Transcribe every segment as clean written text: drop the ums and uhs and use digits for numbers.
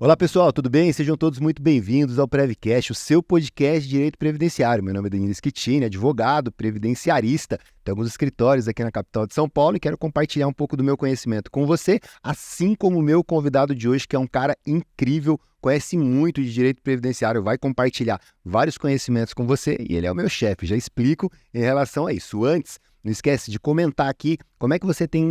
Olá pessoal, tudo bem? Sejam todos muito bem-vindos ao Prevcast, o seu podcast de Direito Previdenciário. Meu nome é Danilo Schettini, advogado, previdenciarista. Temos escritórios aqui na capital de São Paulo e quero compartilhar um pouco do meu conhecimento com você, assim como o meu convidado de hoje, que é um cara incrível, conhece muito de direito previdenciário, vai compartilhar vários conhecimentos com você e ele é o meu chefe. Já explico em relação a isso. Antes, não esquece de comentar aqui como é que você tem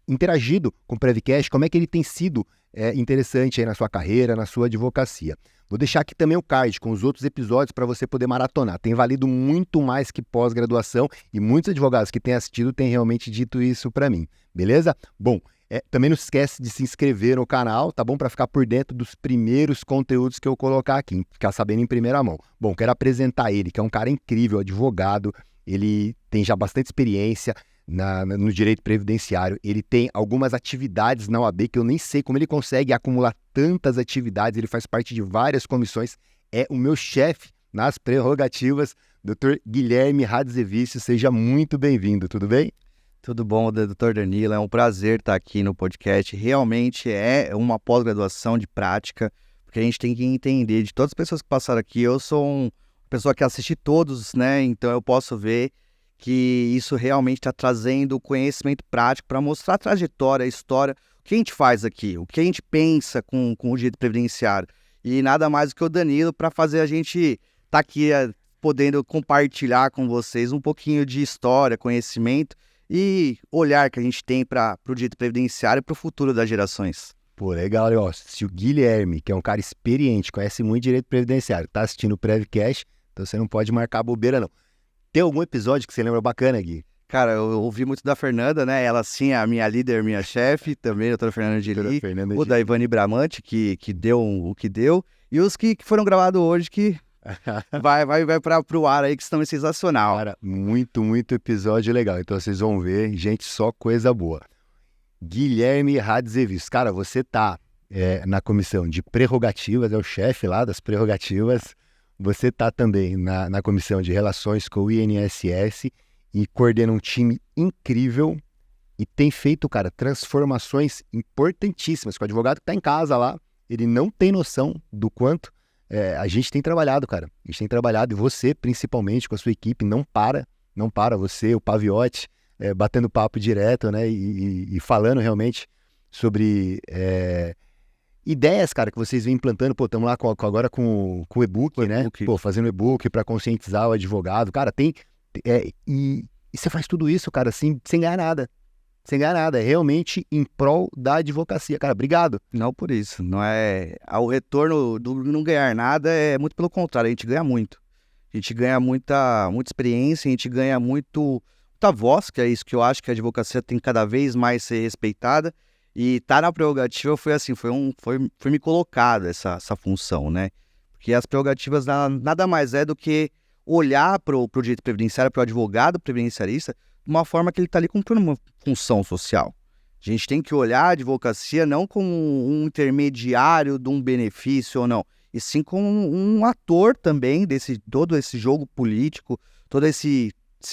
interagido com o Prevcast, como é que ele tem sido interessante aí na sua carreira, na sua advocacia. Vou deixar aqui também o card com os outros episódios para você poder maratonar. Tem valido muito mais que pós-graduação e muitos advogados que têm assistido têm realmente dito isso para mim, beleza? Bom, também não esquece de se inscrever no canal, tá bom? Para ficar por dentro dos primeiros conteúdos que eu colocar aqui, ficar sabendo em primeira mão. Bom, quero apresentar ele, que é um cara incrível, advogado, ele tem já bastante experiência no direito previdenciário, ele tem algumas atividades na OAB que eu nem sei como ele consegue acumular tantas atividades, ele faz parte de várias comissões, é o meu chefe nas prerrogativas, Dr. Guilherme Radzevicio, seja muito bem-vindo, tudo bem? Tudo bom, Dr. Danilo, é um prazer estar aqui no podcast, realmente é uma pós-graduação de prática, porque a gente tem que entender, de todas as pessoas que passaram aqui, eu sou uma pessoa que assisti todos, né, então eu posso ver que isso realmente está trazendo conhecimento prático para mostrar a trajetória, a história, o que a gente faz aqui, o que a gente pensa com o direito previdenciário. E nada mais do que o Danilo para fazer a gente estar aqui podendo compartilhar com vocês um pouquinho de história, conhecimento e olhar que a gente tem para o direito previdenciário e para o futuro das gerações. Pô, legal, ó. Se o Guilherme, que é um cara experiente, conhece muito direito previdenciário, está assistindo o Prevcast, então você não pode marcar bobeira, não. Tem algum episódio que você lembra bacana, Gui? Cara, eu ouvi muito da Fernanda, né? Ela sim é a minha líder, minha chefe, também a doutora Fernanda Gili, o da Ivani Bramante, que deu o que deu, e os que foram gravados hoje, que vai para o ar aí, que estão sensacional. Cara, muito episódio legal, então vocês vão ver, gente, só coisa boa. Guilherme Radzevicio, cara, você tá na comissão de prerrogativas, é o chefe lá das prerrogativas. Você está também na comissão de relações com o INSS e coordena um time incrível e tem feito, cara, transformações importantíssimas. Com o advogado que está em casa lá, ele não tem noção do quanto a gente tem trabalhado, cara. A gente tem trabalhado, e você, principalmente, com a sua equipe, não para. Você, o Paviotti, batendo papo direto, né, e falando realmente sobre ideias, cara, que vocês vêm implantando. Pô, estamos lá agora com o e-book, né? Pô, fazendo e-book para conscientizar o advogado. Cara, e você faz tudo isso, cara, assim, sem ganhar nada. Sem ganhar nada. É realmente em prol da advocacia. Cara, obrigado. Não por isso. Não é... O retorno do não ganhar nada é muito pelo contrário. A gente ganha muito. A gente ganha muita experiência, a gente ganha muita voz, que é isso que eu acho que a advocacia tem cada vez mais ser respeitada. E tá na prerrogativa foi assim, foi me colocado essa função, né? Porque as prerrogativas nada mais é do que olhar pro direito previdenciário, pro advogado previdenciarista, de uma forma que ele tá ali cumprindo uma função social. A gente tem que olhar a advocacia não como um intermediário de um benefício ou não, e sim como um ator também todo esse jogo político, todo esse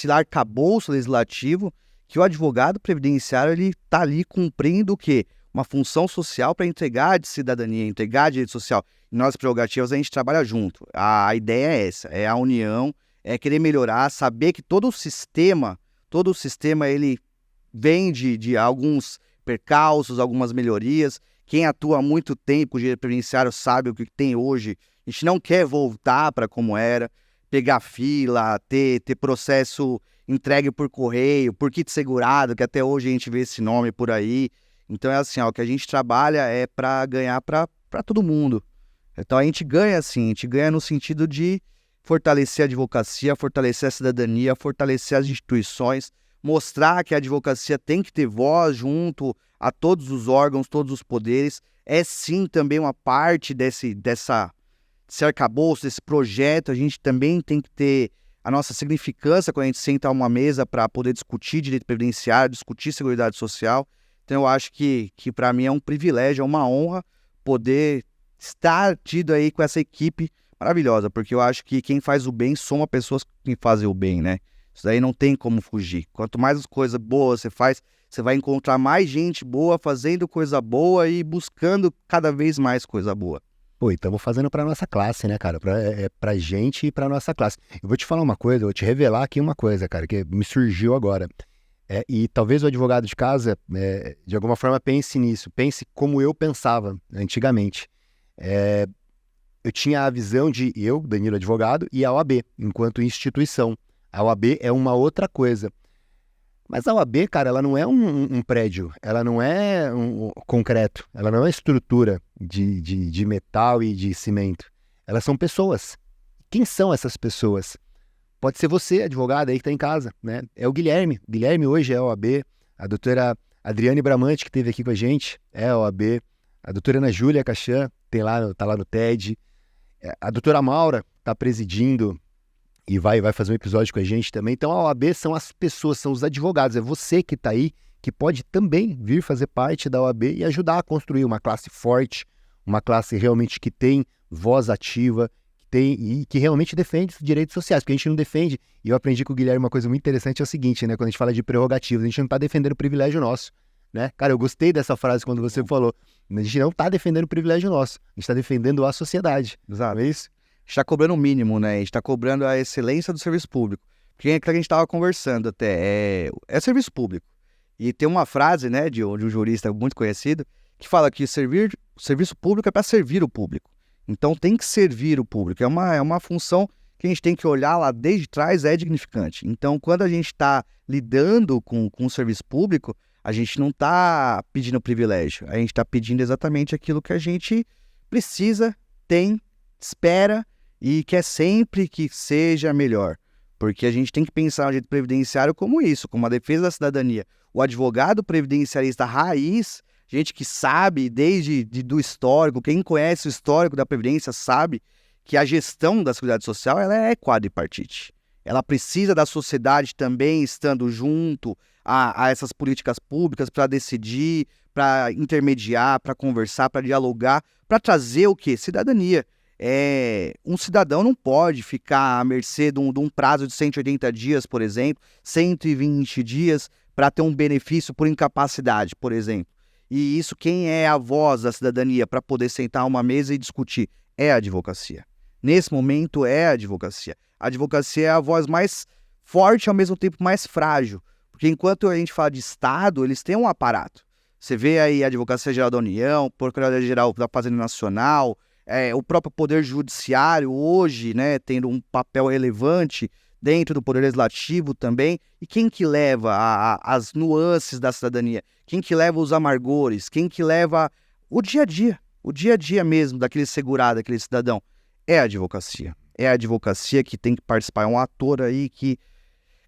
arcabouço legislativo, que o advogado previdenciário ele está ali cumprindo o quê? Uma função social para entregar de cidadania, entregar direito social. E nós, prerrogativas, a gente trabalha junto. A ideia é essa, é a união, é querer melhorar, saber que todo o sistema ele vem de alguns percalços, algumas melhorias. Quem atua há muito tempo com o direito previdenciário sabe o que tem hoje. A gente não quer voltar para como era, pegar fila, ter processo entregue por correio, por kit segurado, que até hoje a gente vê esse nome por aí. Então é assim, o que a gente trabalha é para ganhar para todo mundo. Então a gente ganha assim, a gente ganha no sentido de fortalecer a advocacia, fortalecer a cidadania, fortalecer as instituições, mostrar que a advocacia tem que ter voz junto a todos os órgãos, todos os poderes. É sim também uma parte desse arcabouço, desse projeto. A gente também tem que ter a nossa significância quando a gente senta a uma mesa para poder discutir direito previdenciário, discutir seguridade social. Então eu acho que para mim é um privilégio, é uma honra poder estar tido aí com essa equipe maravilhosa, porque eu acho que quem faz o bem soma pessoas que fazem o bem, né? Isso daí não tem como fugir. Quanto mais coisas boas você faz, você vai encontrar mais gente boa fazendo coisa boa e buscando cada vez mais coisa boa. Pô, e estamos fazendo para nossa classe, né, cara? Pra gente e para nossa classe. Eu vou te falar uma coisa, eu vou te revelar aqui uma coisa, cara, que me surgiu agora. E talvez o advogado de casa, de alguma forma, pense nisso. Pense como eu pensava antigamente. Eu tinha a visão de eu, Danilo advogado, e a OAB, enquanto instituição. A OAB é uma outra coisa. Mas a OAB, cara, ela não é um prédio, ela não é um concreto, ela não é estrutura de metal e de cimento. Elas são pessoas. Quem são essas pessoas? Pode ser você, advogado aí que está em casa, né? É o Guilherme. Guilherme hoje é a OAB. A doutora Adriane Bramante, que esteve aqui com a gente, é a OAB. A doutora Ana Júlia Cachan, tá lá no TED. A doutora Maura está presidindo e vai fazer um episódio com a gente também. Então a OAB são as pessoas, são os advogados. É você que está aí, que pode também vir fazer parte da OAB e ajudar a construir uma classe forte, uma classe realmente que tem voz ativa, e que realmente defende os direitos sociais, porque a gente não defende, e eu aprendi com o Guilherme uma coisa muito interessante, é o seguinte, né, quando a gente fala de prerrogativas, a gente não está defendendo o privilégio nosso, né? Cara, eu gostei dessa frase quando você falou, a gente não está defendendo o privilégio nosso, a gente está defendendo a sociedade. Exato. Não é isso? A gente está cobrando o mínimo, né? A gente está cobrando a excelência do serviço público. Porque é que a gente estava conversando até, é serviço público. E tem uma frase, né, de um jurista muito conhecido, que fala que o serviço público é para servir o público. Então tem que servir o público. É uma função que a gente tem que olhar lá desde trás, é dignificante. Então, quando a gente está lidando com o serviço público, a gente não está pedindo privilégio. A gente está pedindo exatamente aquilo que a gente precisa, tem, espera e quer sempre que seja melhor. Porque a gente tem que pensar no direito previdenciário como isso, como a defesa da cidadania. O advogado previdenciarista raiz, gente que sabe desde do histórico, quem conhece o histórico da Previdência sabe que a gestão da Seguridade Social ela é quadripartite. Ela precisa da sociedade também estando junto a essas políticas públicas para decidir, para intermediar, para conversar, para dialogar, para trazer o quê? Cidadania. Um cidadão não pode ficar à mercê de um prazo de 180 dias, por exemplo, 120 dias para ter um benefício por incapacidade, por exemplo. E isso, quem é a voz da cidadania para poder sentar a uma mesa e discutir? É a advocacia. Nesse momento, é a advocacia. A advocacia é a voz mais forte e, ao mesmo tempo, mais frágil. Porque enquanto a gente fala de Estado, eles têm um aparato. Você vê aí a Advocacia Geral da União, Procuradoria-Geral da Fazenda Nacional, o próprio Poder Judiciário hoje, né, tendo um papel relevante dentro do Poder Legislativo também. E quem que leva as nuances da cidadania? Quem que leva os amargores? Quem que leva o dia a dia mesmo daquele segurado, daquele cidadão? É a advocacia. É a advocacia que tem que participar. É um ator aí que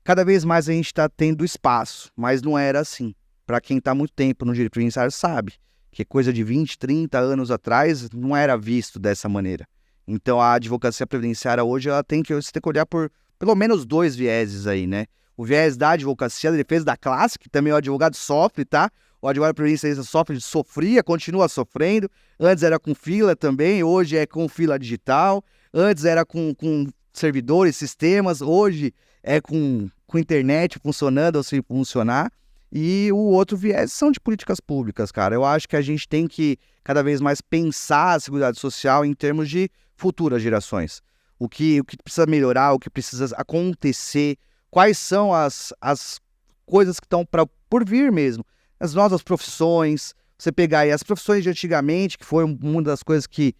cada vez mais a gente está tendo espaço, mas não era assim. Para quem está há muito tempo no direito previdenciário sabe que coisa de 20, 30 anos atrás não era visto dessa maneira. Então a advocacia previdenciária hoje você tem que olhar por pelo menos dois vieses aí, né? O viés da advocacia, da defesa da classe, que também o advogado sofre, tá? O advogado previdenciarista sofria, continua sofrendo. Antes era com fila também, hoje é com fila digital. Antes era com servidores, sistemas, hoje é com internet funcionando ou sem funcionar. E o outro viés são de políticas públicas, cara. Eu acho que a gente tem que cada vez mais pensar a seguridade social em termos de futuras gerações. O que precisa melhorar, o que precisa acontecer, quais são as coisas que estão por vir mesmo. As novas profissões, você pegar aí as profissões de antigamente, que foi uma das coisas que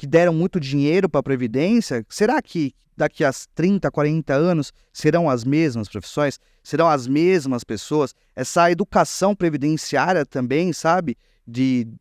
deram muito dinheiro para a Previdência, será que daqui a 30, 40 anos serão as mesmas profissões? Serão as mesmas pessoas? Essa educação previdenciária também, sabe?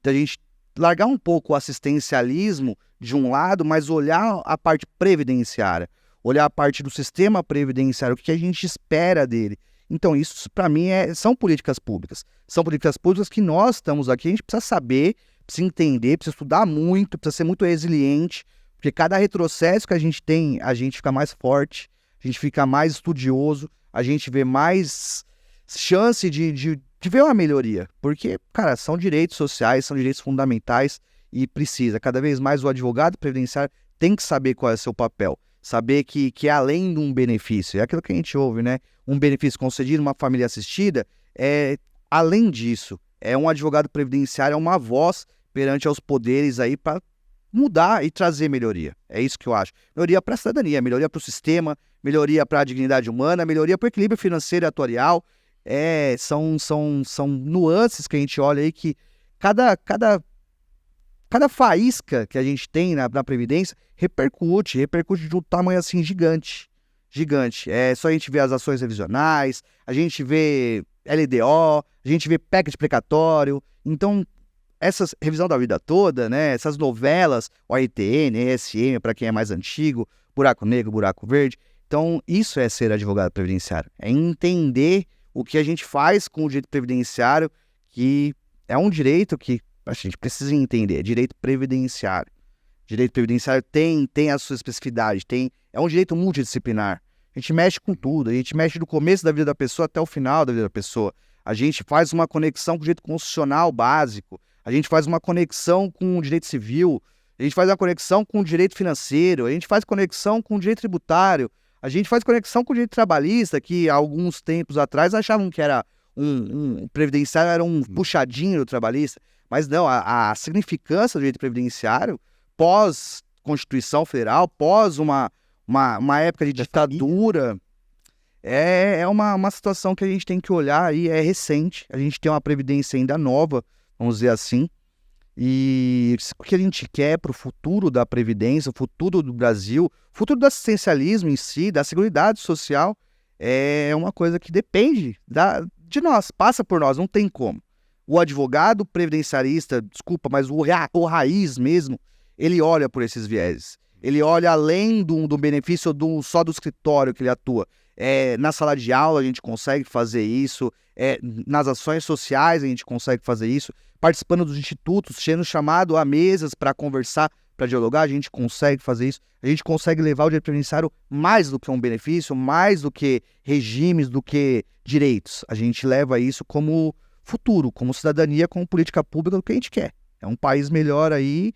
Da gente largar um pouco o assistencialismo de um lado, mas olhar a parte previdenciária, olhar a parte do sistema previdenciário, o que a gente espera dele. Então isso, para mim, são políticas públicas. São políticas públicas que nós estamos aqui, a gente precisa saber, precisa entender, precisa estudar muito, precisa ser muito resiliente, porque cada retrocesso que a gente tem, a gente fica mais forte, a gente fica mais estudioso, a gente vê mais chance de ver uma melhoria. Porque, cara, são direitos sociais, são direitos fundamentais e precisa. Cada vez mais o advogado previdenciário tem que saber qual é o seu papel. Saber que é além de um benefício. É aquilo que a gente ouve, né? Um benefício concedido, uma família assistida. Além disso, um advogado previdenciário é uma voz perante aos poderes aí para mudar e trazer melhoria. É isso que eu acho. Melhoria para a cidadania, melhoria para o sistema, melhoria para a dignidade humana, melhoria para o equilíbrio financeiro e atuarial. São nuances que a gente olha aí que cada faísca que a gente tem na Previdência repercute de um tamanho assim gigante. Gigante. É só a gente ver as ações revisionais, a gente vê LDO, a gente vê PEC de precatório. Então, essa revisão da vida toda, né? Essas novelas, o AITN, ESM, para quem é mais antigo, Buraco Negro, Buraco Verde. Então, isso é ser advogado previdenciário. É entender o que a gente faz com o direito previdenciário, que é um direito que a gente precisa entender, é direito previdenciário. Direito previdenciário tem a sua especificidade, é um direito multidisciplinar. A gente mexe com tudo, a gente mexe do começo da vida da pessoa até o final da vida da pessoa. A gente faz uma conexão com o direito constitucional básico, a gente faz uma conexão com o direito civil, a gente faz uma conexão com o direito financeiro, a gente faz conexão com o direito tributário, a gente faz conexão com o direito trabalhista, que há alguns tempos atrás achavam que era um previdenciário, era um puxadinho do trabalhista. Mas não, a significância do direito previdenciário, pós-Constituição Federal, pós uma época de ditadura, é uma situação que a gente tem que olhar e é recente. A gente tem uma previdência ainda nova, vamos dizer assim. E o que a gente quer para o futuro da Previdência, o futuro do Brasil, o futuro do assistencialismo em si, da Seguridade Social, é uma coisa que depende de nós, passa por nós, não tem como. O advogado previdenciarista, desculpa, mas o raiz mesmo, ele olha por esses vieses. Ele olha além do benefício só do escritório que ele atua. Na sala de aula a gente consegue fazer isso, nas ações sociais a gente consegue fazer isso, participando dos institutos, sendo chamado a mesas para conversar, para dialogar, a gente consegue fazer isso. A gente consegue levar o direito previdenciário mais do que um benefício, mais do que regimes, do que direitos. A gente leva isso como futuro, como cidadania, como política pública, do que a gente quer. É um país melhor aí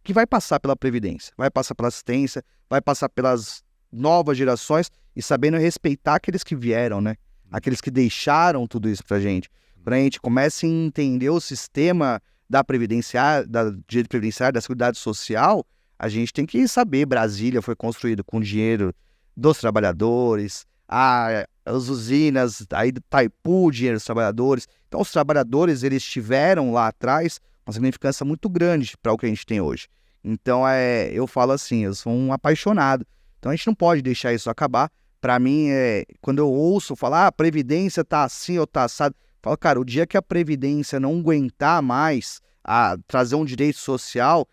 que vai passar pela Previdência, vai passar pela assistência, vai passar pelas novas gerações e sabendo respeitar aqueles que vieram, né? Aqueles que deixaram tudo isso pra gente. Quando a gente começa a entender o sistema da Previdência, da direito previdenciário, da Seguridade Social, a gente tem que saber, Brasília foi construído com dinheiro dos trabalhadores, as usinas, aí do Itaipu, dinheiro dos trabalhadores. Então, os trabalhadores, eles tiveram lá atrás uma significância muito grande para o que a gente tem hoje. Então, eu falo assim, eu sou um apaixonado. Então, a gente não pode deixar isso acabar. Para mim, quando eu ouço falar, a Previdência tá assim ou tá assado, eu falo, cara, o dia que a Previdência não aguentar mais a trazer um direito social,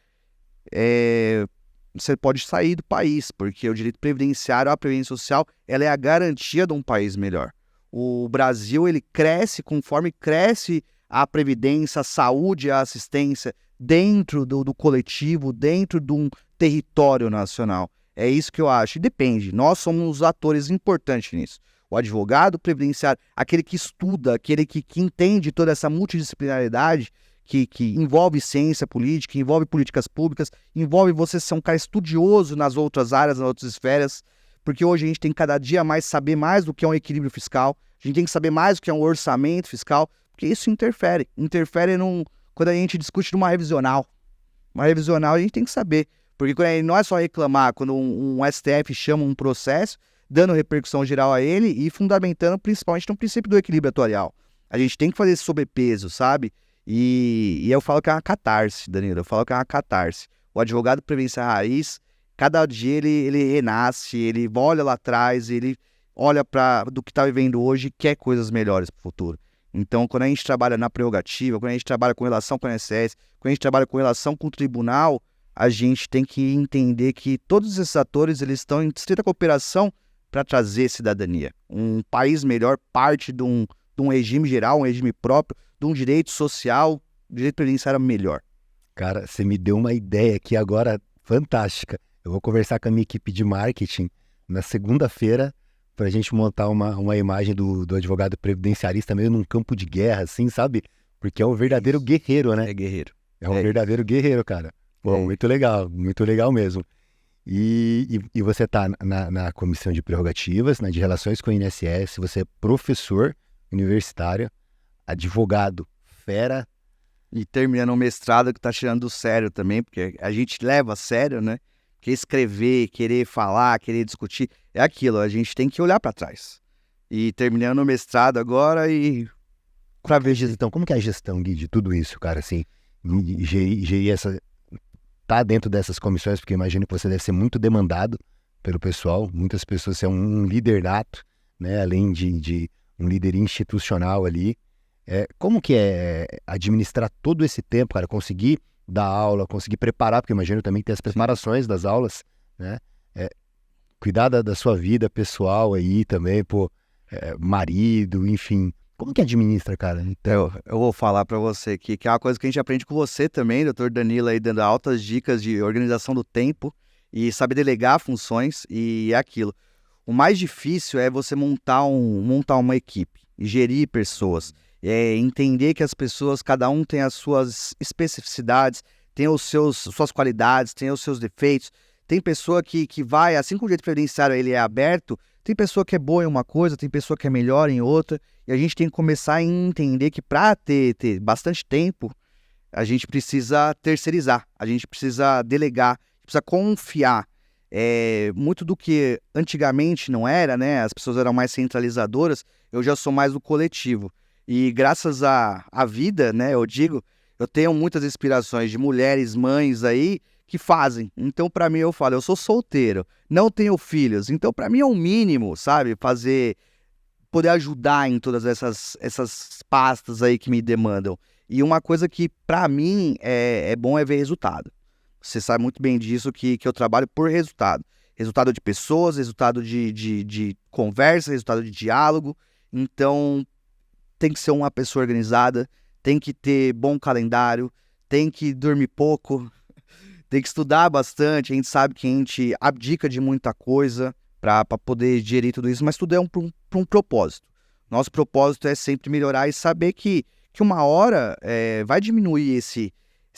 você pode sair do país, porque o direito previdenciário, a previdência social, ela é a garantia de um país melhor. O Brasil, ele cresce conforme cresce a previdência, a saúde, a assistência dentro do coletivo, dentro de um território nacional. É isso que eu acho. E depende, nós somos atores importantes nisso. O advogado previdenciário, aquele que estuda, aquele que entende toda essa multidisciplinaridade, que envolve ciência política, envolve políticas públicas, envolve você ser um cara estudioso nas outras áreas, nas outras esferas, porque hoje a gente tem que cada dia mais saber mais do que é um equilíbrio fiscal, a gente tem que saber mais do que é um orçamento fiscal, porque isso interfere quando a gente discute de uma revisional. Uma revisional a gente tem que saber, porque não é só reclamar quando um STF chama um processo, dando repercussão geral a ele e fundamentando principalmente no princípio do equilíbrio atuarial. A gente tem que fazer esse sobrepeso, sabe? E eu falo que é uma catarse, Danilo, eu falo que é uma catarse. O advogado previdenciário raiz, cada dia ele renasce, ele olha lá atrás, ele olha do que está vivendo hoje e quer coisas melhores para o futuro. Então, quando a gente trabalha na prerrogativa, quando a gente trabalha com relação com o INSS, quando a gente trabalha com relação com o tribunal, a gente tem que entender que todos esses atores eles estão em estrita cooperação para trazer cidadania. Um país melhor parte de um regime geral, um regime próprio, de um direito social, direito previdenciário melhor. Cara, você me deu uma ideia aqui agora fantástica. Eu vou conversar com a minha equipe de marketing na segunda-feira pra gente montar uma imagem do advogado previdenciarista meio num campo de guerra, assim, sabe? Porque é um verdadeiro guerreiro, né? É guerreiro. É um verdadeiro guerreiro, cara. Pô, muito legal mesmo. E você tá na comissão de prerrogativas, de relações com o INSS, você é professor universitário, advogado, fera. E terminando o mestrado que tá tirando do sério também, porque a gente leva a sério, né? Que escrever, querer falar, querer discutir, é aquilo, a gente tem que olhar para trás. E terminando o mestrado agora e Pra ver gestão, como que é a gestão, Gui, de tudo isso, cara, assim, gerir essa, tá dentro dessas comissões, porque eu imagino que você deve ser muito demandado pelo pessoal, muitas pessoas, você é um líder nato, né, além de um líder institucional ali. Como que é administrar todo esse tempo, cara, conseguir dar aula, conseguir preparar, porque eu imagino também que tem as preparações das aulas, né, cuidar da sua vida pessoal aí também, pô, marido, enfim. Como que administra, cara? Então, eu vou falar para você aqui, que é uma coisa que a gente aprende com você também, doutor Danilo, aí dando altas dicas de organização do tempo e saber delegar funções, e é aquilo. O mais difícil é você montar uma equipe, gerir pessoas, entender que as pessoas, cada um tem as suas especificidades, tem suas qualidades, tem os seus defeitos. Tem pessoa que vai, assim como o direito previdenciário ele é aberto, tem pessoa que é boa em uma coisa, tem pessoa que é melhor em outra, e a gente tem que começar a entender que para ter bastante tempo, a gente precisa terceirizar, a gente precisa delegar, precisa confiar. Muito do que antigamente não era, né? As pessoas eram mais centralizadoras, eu já sou mais do coletivo. E graças à vida, né, eu digo, eu tenho muitas inspirações de mulheres, mães aí, que fazem. Então, para mim, eu falo, eu sou solteiro, não tenho filhos. Então, para mim é o mínimo, sabe? Poder ajudar em todas essas pastas aí que me demandam. E uma coisa que, para mim, é bom é ver resultado. Você sabe muito bem disso, que eu trabalho por resultado. Resultado de pessoas, resultado de conversa, resultado de diálogo. Então, tem que ser uma pessoa organizada, tem que ter bom calendário, tem que dormir pouco, tem que estudar bastante. A gente sabe que a gente abdica de muita coisa para poder gerir tudo isso, mas tudo é para um propósito. Nosso propósito é sempre melhorar e saber que uma hora vai diminuir esse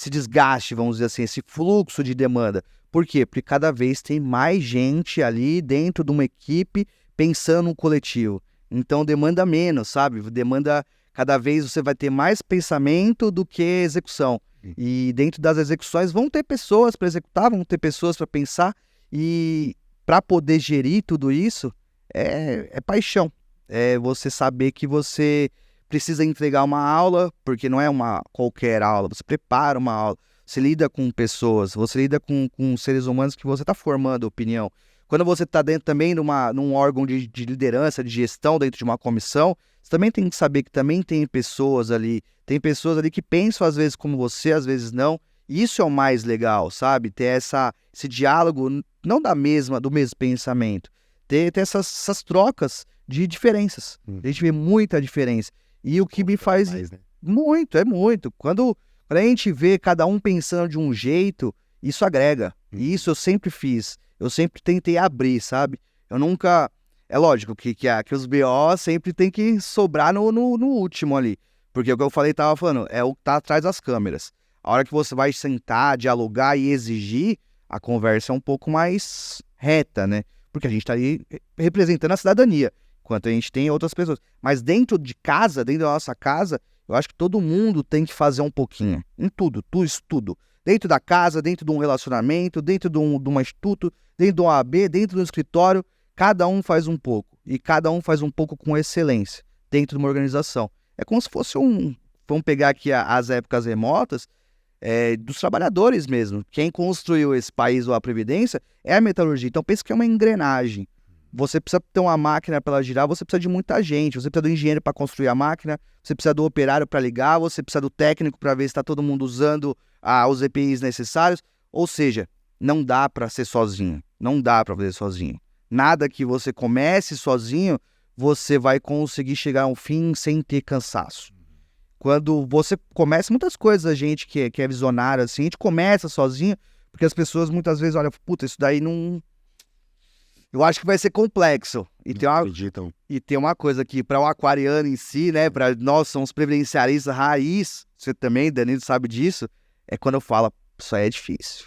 desgaste, vamos dizer assim, esse fluxo de demanda. Por quê? Porque cada vez tem mais gente ali dentro de uma equipe pensando no coletivo. Então demanda menos, sabe? Demanda, cada vez você vai ter mais pensamento do que execução. E dentro das execuções vão ter pessoas para executar, vão ter pessoas para pensar, e para poder gerir tudo isso é paixão. É você saber que você precisa entregar uma aula, porque não é uma qualquer aula, você prepara uma aula, você lida com pessoas, você lida com seres humanos que você está formando opinião. Quando você está dentro também num órgão de liderança, de gestão, dentro de uma comissão, você também tem que saber que também tem pessoas ali que pensam às vezes como você, às vezes não. E isso é o mais legal, sabe? Ter esse diálogo, não do mesmo pensamento. Ter essas trocas de diferenças. A gente vê muita diferença. E o que me faz... Mais, né? Muito, é muito. Quando a gente vê cada um pensando de um jeito, isso agrega. E isso eu sempre fiz. Eu sempre tentei abrir, sabe? Eu nunca... É lógico que os BO sempre tem que sobrar no último ali. Porque o que eu tava falando, é o que tá atrás das câmeras. A hora que você vai sentar, dialogar e exigir, a conversa é um pouco mais reta, né? Porque a gente tá aí representando a cidadania, enquanto a gente tem outras pessoas. Mas dentro de casa, dentro da nossa casa, eu acho que todo mundo tem que fazer um pouquinho. Em tudo, tudo. Dentro da casa, dentro de um relacionamento, dentro de um instituto, dentro do OAB, dentro do escritório, cada um faz um pouco. E cada um faz um pouco com excelência, dentro de uma organização. É como se fosse vamos pegar aqui as épocas remotas, dos trabalhadores mesmo. Quem construiu esse país ou a Previdência é a metalurgia. Então pensa que é uma engrenagem. Você precisa ter uma máquina para ela girar, você precisa de muita gente. Você precisa do engenheiro para construir a máquina, você precisa do operário para ligar, você precisa do técnico para ver se está todo mundo usando os EPIs necessários. Ou seja, não dá para ser sozinho. Não dá para fazer sozinho. Nada que você comece sozinho, você vai conseguir chegar ao fim sem ter cansaço. Quando você começa, muitas coisas, a gente que é visionário, assim, a gente começa sozinho, porque as pessoas muitas vezes olham, puta, isso daí não Eu acho que vai ser complexo. Acreditam. E tem uma coisa que, para o aquariano em si, né, para nós somos previdenciaristas raiz, você também, Danilo, sabe disso, é quando eu falo, isso aí é difícil.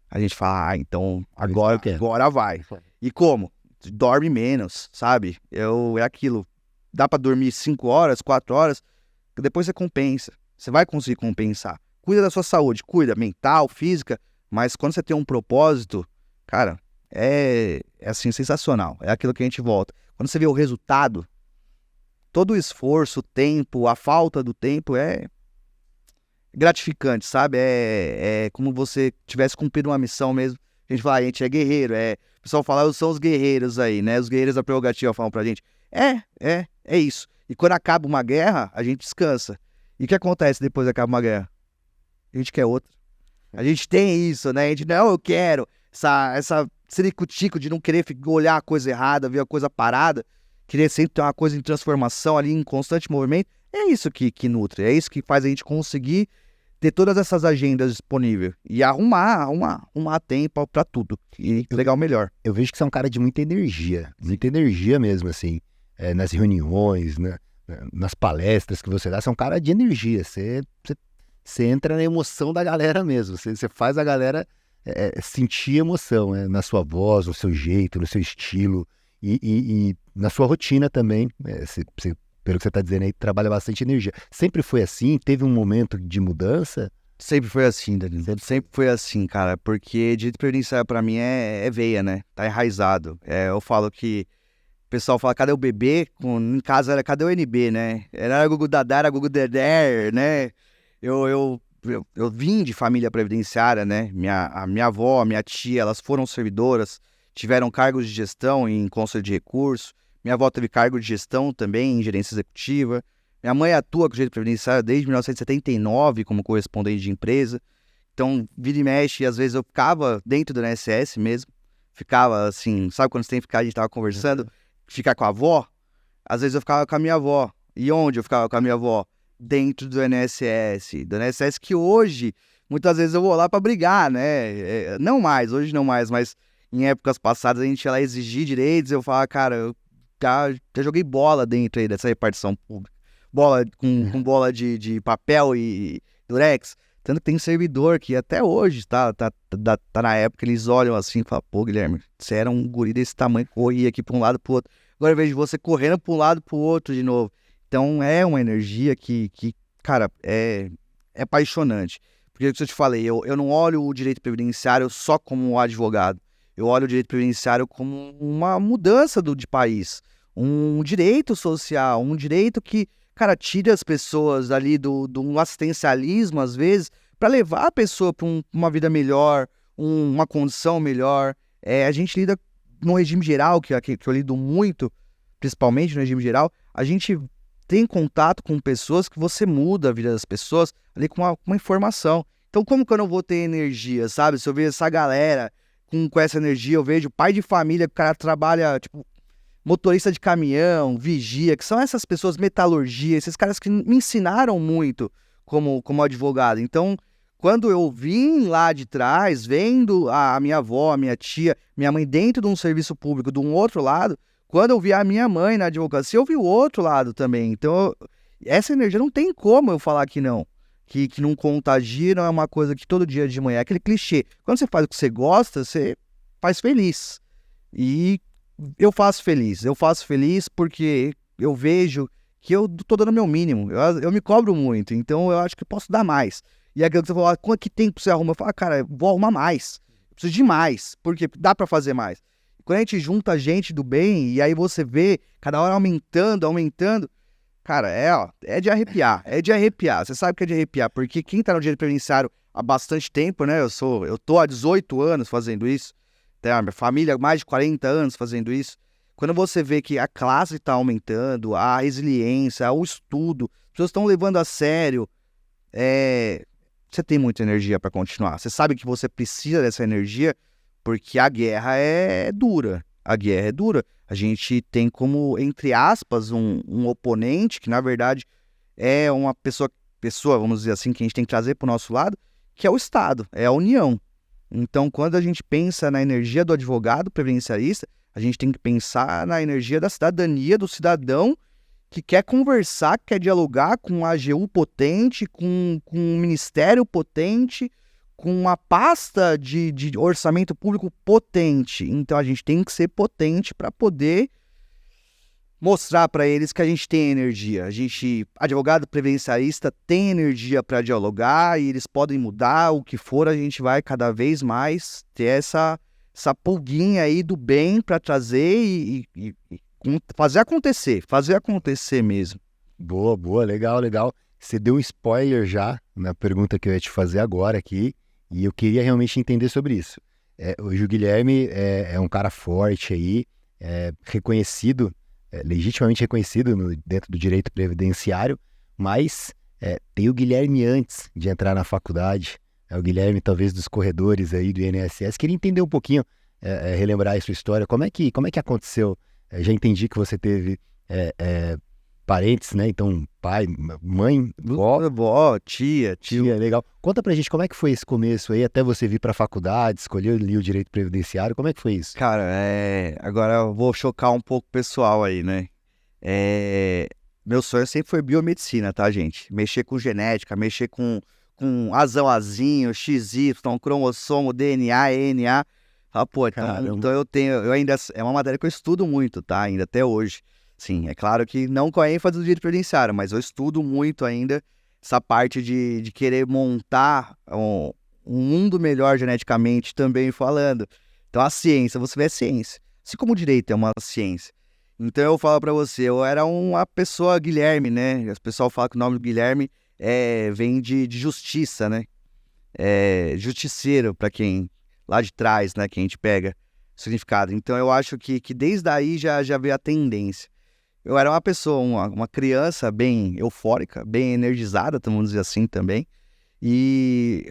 A gente fala, então agora vai. E como? Dorme menos, sabe? É aquilo. Dá pra dormir 5 horas, 4 horas, depois você compensa. Você vai conseguir compensar. Cuida da sua saúde, cuida mental, física, mas quando você tem um propósito, cara, é assim, sensacional. É aquilo que a gente volta. Quando você vê o resultado, todo o esforço, o tempo, a falta do tempo é gratificante, sabe? É como você tivesse cumprido uma missão mesmo. A gente fala, a gente é guerreiro, o pessoal fala, são os guerreiros aí, né? Os guerreiros da prerrogativa falam pra gente. É isso. E quando acaba uma guerra, a gente descansa. E o que acontece depois que acaba uma guerra? A gente quer outra. A gente tem isso, né? A gente, não, eu quero. Essa ciricutico de não querer olhar a coisa errada, ver a coisa parada, querer sempre ter uma coisa em transformação ali, em constante movimento. É isso que nutre, é isso que faz a gente conseguir ter todas essas agendas disponíveis e arrumar tempo pra tudo e entregar o melhor. Eu vejo que você é um cara de muita energia mesmo, assim, nas reuniões, né, nas palestras que você dá, você é um cara de energia, você entra na emoção da galera mesmo, você faz a galera sentir emoção, né, na sua voz, no seu jeito, no seu estilo e na sua rotina também, pelo que você está dizendo aí, trabalha bastante energia. Sempre foi assim? Teve um momento de mudança? Sempre foi assim, Danilo. Sempre foi assim, cara. Porque direito previdenciário pra mim é veia, né? Tá enraizado. Eu falo que o pessoal fala, cadê o bebê? Em casa era, cadê o NB, né? Era Gugu Dadá, era Gugu Dedé, né? Eu vim de família previdenciária, né? A minha avó, a minha tia, elas foram servidoras, tiveram cargos de gestão em conselho de recursos. Minha avó teve cargo de gestão também em gerência executiva. Minha mãe atua com direito previdenciário desde 1979 como correspondente de empresa. Então, vira e mexe, e às vezes eu ficava dentro do INSS mesmo. Ficava assim, sabe quando você tem que ficar, a gente tava conversando, ficar com a avó? Às vezes eu ficava com a minha avó. E onde eu ficava com a minha avó? Dentro do INSS. Do INSS que hoje, muitas vezes eu vou lá para brigar, né? Não mais, hoje não mais, mas em épocas passadas a gente ia lá exigir direitos, eu falava, cara, eu já joguei bola dentro aí dessa repartição pública. Bola com bola de papel e durex. Tanto que tem servidor que até hoje tá na época, eles olham assim e falam, pô, Guilherme, você era um guri desse tamanho, corria aqui pra um lado pro outro. Agora eu vejo você correndo pra um lado pro outro de novo. Então é uma energia que cara, é apaixonante. Porque, como eu te falei, eu não olho o direito previdenciário só como um advogado. Eu olho o direito previdenciário como uma mudança de país. Um direito social, um direito que, cara, tira as pessoas ali do um assistencialismo, às vezes, para levar a pessoa para uma vida melhor, uma condição melhor. A gente lida no regime geral, que eu lido muito, principalmente no regime geral, a gente tem contato com pessoas que você muda a vida das pessoas ali com uma informação. Então, como que eu não vou ter energia, sabe? Se eu ver essa galera com essa energia, eu vejo pai de família, que o cara trabalha, tipo, motorista de caminhão, vigia, que são essas pessoas, metalurgia, esses caras que me ensinaram muito como advogado. Então, quando eu vim lá de trás, vendo a minha avó, a minha tia, minha mãe dentro de um serviço público, de um outro lado, quando eu vi a minha mãe na advocacia, eu vi o outro lado também. Então, essa energia não tem como eu falar que não. Que não contagia, não é uma coisa que todo dia de manhã, é aquele clichê. Quando você faz o que você gosta, você faz feliz. E eu faço feliz porque eu vejo que eu tô dando o meu mínimo, eu me cobro muito, então eu acho que eu posso dar mais. E aquilo que você falou, quanto que tempo você arruma? Eu falo, cara, eu vou arrumar mais, eu preciso de mais, porque dá pra fazer mais. Quando a gente junta gente do bem, e aí você vê cada hora aumentando, cara, é de arrepiar, você sabe que é de arrepiar, porque quem tá no direito previdenciário há bastante tempo, né, eu tô há 18 anos fazendo isso, a minha família há mais de 40 anos fazendo isso, quando você vê que a classe tá aumentando, a resiliência, o estudo, as pessoas estão levando a sério, você tem muita energia para continuar, você sabe que você precisa dessa energia, porque a guerra é dura, a gente tem como, entre aspas, um oponente, que na verdade é uma pessoa, vamos dizer assim, que a gente tem que trazer para o nosso lado, que é o Estado, é a União. Então, quando a gente pensa na energia do advogado previdenciarista, A gente tem que pensar na energia da cidadania, do cidadão que quer conversar, quer dialogar com uma AGU potente, com um ministério potente, com uma pasta de orçamento público potente. Então a gente tem que ser potente para poder mostrar para eles que a gente tem energia. Advogado previdenciarista, tem energia para dialogar e eles podem mudar o que for, a gente vai cada vez mais ter essa pulguinha aí do bem para trazer e fazer acontecer mesmo. Boa, legal. Você deu um spoiler já na pergunta que eu ia te fazer agora aqui, e eu queria realmente entender sobre isso. Hoje o Guilherme é um cara forte aí, reconhecido, legitimamente reconhecido dentro do direito previdenciário, mas tem o Guilherme antes de entrar na faculdade, o Guilherme talvez dos corredores aí do INSS. Queria entender um pouquinho, relembrar a sua história, como é que aconteceu? Já entendi que você teve parentes, né? Então, pai, mãe, vó, tia, tio. Legal. Conta pra gente como é que foi esse começo aí, até você vir pra faculdade, escolher ali o direito previdenciário, como é que foi isso? Cara, agora eu vou chocar um pouco o pessoal aí, né? Meu sonho sempre foi biomedicina, tá, gente? Mexer com genética, mexer com azão, azinho, XY, cromossomo, DNA, RNA. Pô, então eu ainda, é uma matéria que eu estudo muito, tá? Ainda até hoje. Sim, é claro que não com a ênfase do direito previdenciário, mas eu estudo muito ainda essa parte de querer montar um mundo melhor geneticamente também falando. Então a ciência, você vê a ciência. Assim como o direito é uma ciência. Então eu falo pra você, eu era uma pessoa Guilherme, né? O pessoal fala que o nome do Guilherme vem de justiça, né? Justiceiro, pra quem lá de trás, né? Que a gente pega o significado. Então eu acho que desde aí já veio a tendência. Eu era uma pessoa, uma criança bem eufórica, bem energizada, vamos dizer assim também. E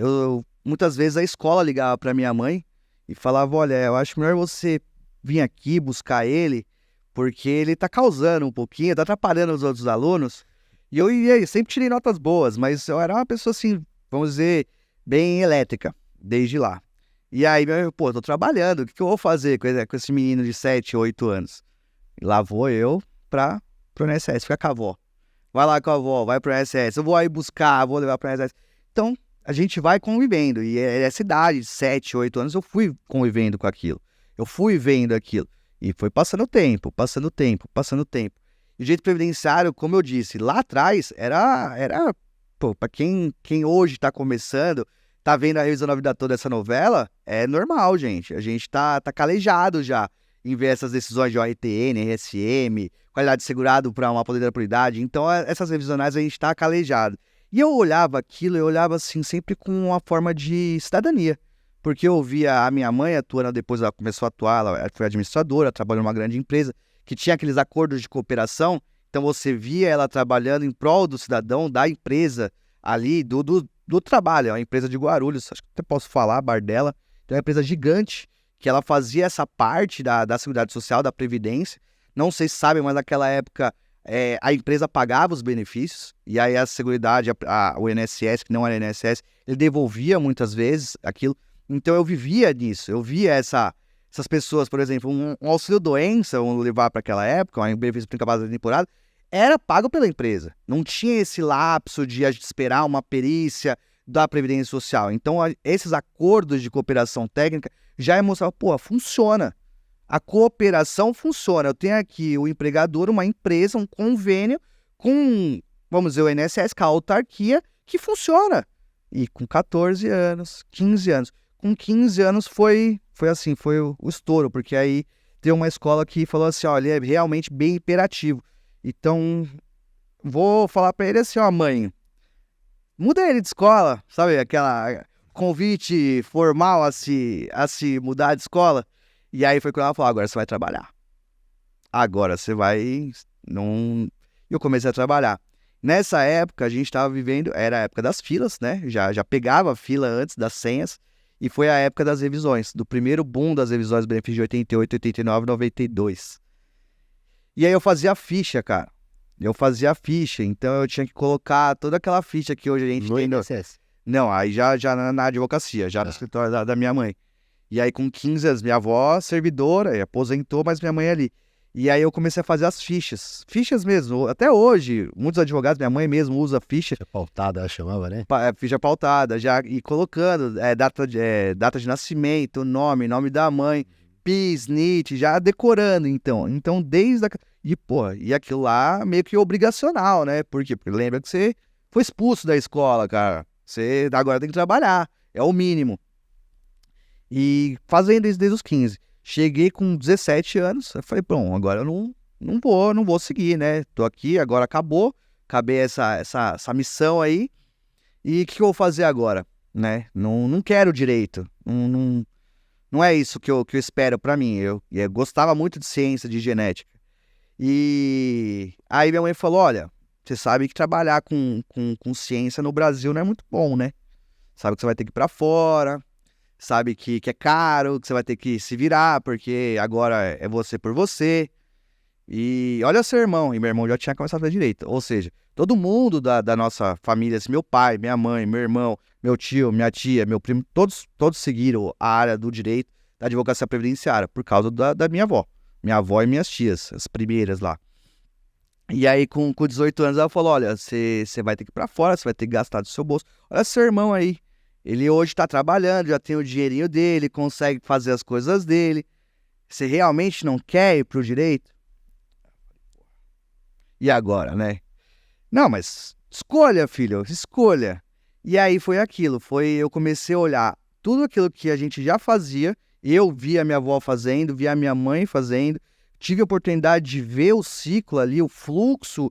muitas vezes a escola ligava para minha mãe e falava, olha, eu acho melhor você vir aqui buscar ele, porque ele tá causando um pouquinho, tá atrapalhando os outros alunos. E eu sempre tirei notas boas, mas eu era uma pessoa assim, vamos dizer, bem elétrica, desde lá. E aí, pô, tô trabalhando, o que eu vou fazer com esse menino de 7, 8 anos? E lá vou eu pro INSS, fica com a avó. Vai lá com a avó, vai pro INSS, eu vou aí buscar, vou levar pro INSS. Então, a gente vai convivendo, e essa idade de 7, 8 anos, eu fui convivendo com aquilo. Eu fui vendo aquilo, e foi passando o tempo. E o direito previdenciário, como eu disse, lá atrás, era pô, pra quem hoje tá começando, tá vendo a revisão da vida toda dessa novela, é normal, gente. A gente tá calejado já em ver essas decisões de ORTN, RSM, qualidade de segurado para uma aposentadoria por idade. Então, essas revisionais a gente tá calejado. E eu olhava aquilo, assim, sempre com uma forma de cidadania. Porque eu via a minha mãe atuando, depois ela começou a atuar, ela foi administradora, trabalhou numa grande empresa, que tinha aqueles acordos de cooperação. Então, você via ela trabalhando em prol do cidadão, da empresa ali, do trabalho. É uma empresa de Guarulhos, acho que até posso falar, a bar dela. Então, é uma empresa gigante, que ela fazia essa parte da Seguridade Social, da Previdência. Não sei se sabem, mas naquela época a empresa pagava os benefícios, e aí a Seguridade, o INSS, que não era INSS, ele devolvia muitas vezes aquilo. Então eu vivia nisso, eu via essas pessoas, por exemplo, um auxílio-doença, vamos levar para aquela época, um benefício por incapacidade temporária, era pago pela empresa. Não tinha esse lapso de a gente esperar uma perícia da Previdência Social. Então esses acordos de cooperação técnica já mostravam, pô, funciona. A cooperação funciona. Eu tenho aqui o empregador, uma empresa, um convênio com, vamos dizer, o INSS, com a autarquia, que funciona. E com 14 anos, 15 anos. Com 15 anos foi assim, foi o estouro, porque aí tem uma escola que falou assim, olha, ele é realmente bem imperativo. Então, vou falar pra ele assim, ó, mãe, muda ele de escola, sabe, aquela convite formal a se mudar de escola. E aí foi quando ela falou, agora você vai trabalhar. Agora você vai... Não... Eu comecei a trabalhar. Nessa época, a gente estava vivendo... Era a época das filas, né? Já pegava a fila antes das senhas. E foi a época das revisões. Do primeiro boom das revisões do benefício de 88, 89, 92. E aí eu fazia ficha, cara. Então eu tinha que colocar toda aquela ficha que hoje a gente no tem... INSS? Não, aí já na advocacia, já no escritório da minha mãe. E aí, com 15 anos, minha avó, servidora, aposentou, mas minha mãe ali. E aí eu comecei a fazer as fichas. Fichas mesmo. Até hoje, muitos advogados, minha mãe mesmo usa ficha. Ficha pautada, ela chamava, né? Ficha pautada, já, e colocando data de nascimento, nome da mãe, PIS, NIT, já decorando, então. Então, desde a... E aquilo lá meio que obrigacional, né? Por quê? Porque lembra que você foi expulso da escola, cara. Você agora tem que trabalhar, é o mínimo. E fazendo isso desde os 15. Cheguei com 17 anos, eu falei, bom, agora eu não vou seguir, né? Tô aqui, agora acabei essa missão aí. E o que eu vou fazer agora, né? Não quero direito, não é isso que eu espero pra mim. Eu gostava muito de ciência, de genética. E aí minha mãe falou, olha, você sabe que trabalhar com ciência no Brasil não é muito bom, né? Sabe que você vai ter que ir pra fora, sabe que é caro, que você vai ter que se virar, porque agora é você por você. E olha seu irmão, e meu irmão já tinha começado a fazer direito. Ou seja, todo mundo da nossa família, assim, meu pai, minha mãe, meu irmão, meu tio, minha tia, meu primo, todos seguiram a área do direito da advocacia previdenciária, por causa da minha avó. Minha avó e minhas tias, as primeiras lá. E aí, com 18 anos, ela falou, olha, você vai ter que ir pra fora, você vai ter que gastar do seu bolso. Olha seu irmão aí, ele hoje tá trabalhando, já tem o dinheirinho dele, consegue fazer as coisas dele. Você realmente não quer ir pro direito? E agora, né? Não, mas escolha, filho, escolha. E aí foi aquilo, eu comecei a olhar tudo aquilo que a gente já fazia, eu via minha avó fazendo, via minha mãe fazendo, tive a oportunidade de ver o ciclo ali, o fluxo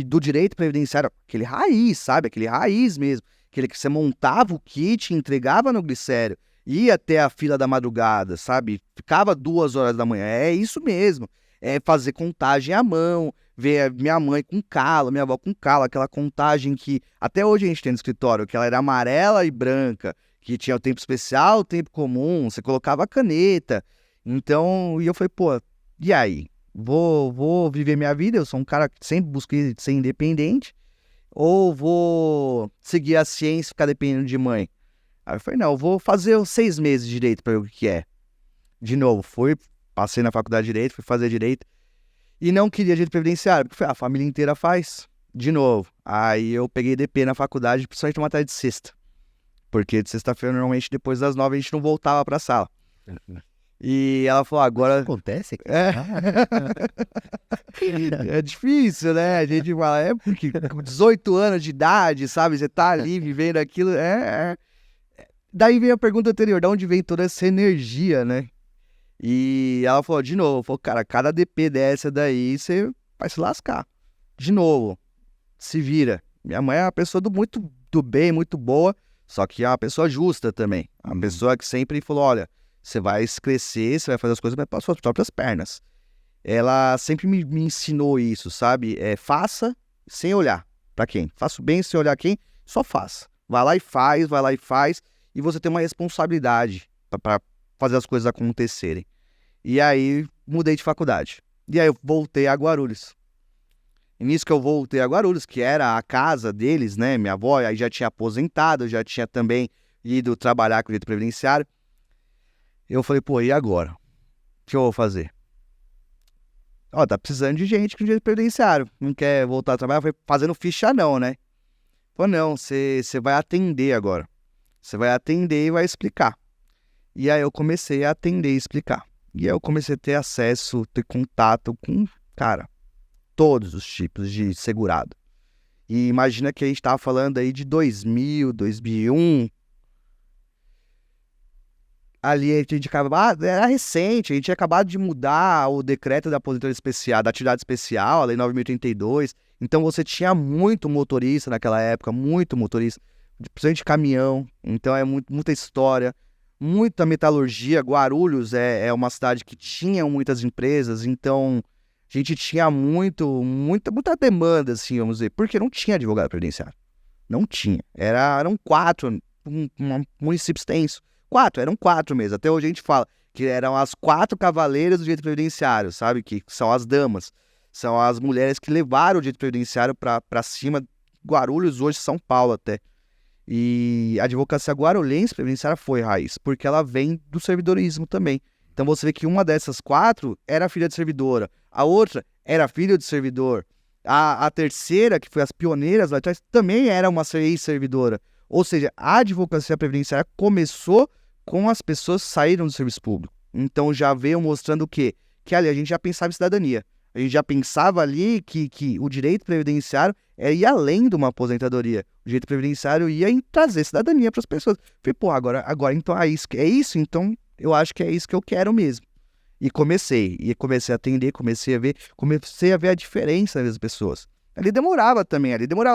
do direito previdenciário, aquele raiz, sabe? Aquele raiz mesmo, aquele que você montava o kit, entregava no glicério, ia até a fila da madrugada, sabe? Ficava 2 horas da manhã, é isso mesmo, é fazer contagem à mão, ver minha mãe com calo, minha avó com calo, aquela contagem que até hoje a gente tem no escritório, que ela era amarela e branca, que tinha o tempo especial, o tempo comum, você colocava a caneta. Então, e eu falei, pô, e aí? Vou viver minha vida, eu sou um cara que sempre busquei ser independente, ou vou seguir a ciência e ficar dependendo de mãe? Aí eu falei, não, eu vou fazer os 6 meses de direito para ver o que é. De novo, passei na faculdade de direito, fui fazer direito, e não queria direito previdenciário, porque a família inteira faz. De novo, aí eu peguei DP na faculdade, principalmente na matéria de sexta. Porque de sexta-feira, normalmente, depois das 9, a gente não voltava pra sala. E ela falou, agora... Isso acontece aqui? É difícil, né? A gente fala, porque com 18 anos de idade, sabe? Você tá ali vivendo aquilo, Daí vem a pergunta anterior, de onde vem toda essa energia, né? E ela falou, de novo, cara, cada DP dessa daí, você vai se lascar. De novo, se vira. Minha mãe é uma pessoa muito do bem, muito boa, só que é uma pessoa justa também. Uma pessoa que sempre falou, olha, você vai crescer, você vai fazer as coisas pelas suas próprias pernas. Ela sempre me ensinou isso, sabe? Faça sem olhar pra quem. Faça o bem sem olhar quem, só faça. Vai lá e faz, e você tem uma responsabilidade pra fazer as coisas acontecerem. E aí, mudei de faculdade. E aí, eu voltei a Guarulhos. E nisso que eu voltei a Guarulhos, que era a casa deles, né? Minha avó aí já tinha aposentado, já tinha também ido trabalhar com o direito previdenciário. Eu falei, pô, e agora? O que eu vou fazer? Ó, tá precisando de gente com direito previdenciário. Não quer voltar a trabalhar? Eu falei, fazendo ficha não, né? Falei, não, você vai atender agora. Você vai atender e vai explicar. E aí eu comecei a atender e explicar. E aí eu comecei a ter acesso, ter contato com, cara, todos os tipos de segurado. E imagina que a gente estava falando aí de 2000, 2001. Ali a gente acabava, era recente, a gente tinha acabado de mudar o decreto da aposentadoria especial, da atividade especial, a lei 9.032. Então você tinha muito motorista naquela época, muito motorista, principalmente de caminhão. Então é muita história. Muita metalurgia. Guarulhos é uma cidade que tinha muitas empresas, então a gente tinha muita demanda, assim, vamos dizer, porque não tinha advogado previdenciário. Não tinha. Eram 4, um município extenso. Eram 4 mesmo. Até hoje a gente fala que eram as 4 cavaleiras do direito previdenciário, sabe? Que são as damas. São as mulheres que levaram o direito previdenciário para cima. Guarulhos, hoje São Paulo até. E a advocacia guarulhense previdenciária foi raiz, porque ela vem do servidorismo também. Então você vê que uma dessas 4 era filha de servidora, a outra era filha de servidor, a terceira, que foi as pioneiras lá atrás, também era uma ex-servidora. Ou seja, a advocacia previdenciária começou com as pessoas que saíram do serviço público. Então já veio mostrando o quê? Que ali a gente já pensava em cidadania. A gente já pensava ali que o direito previdenciário ia além de uma aposentadoria. O direito previdenciário ia em trazer cidadania para as pessoas. Falei, pô, agora então é isso, então eu acho que é isso que eu quero mesmo. E comecei a atender, comecei a ver a diferença das pessoas. Ali demorava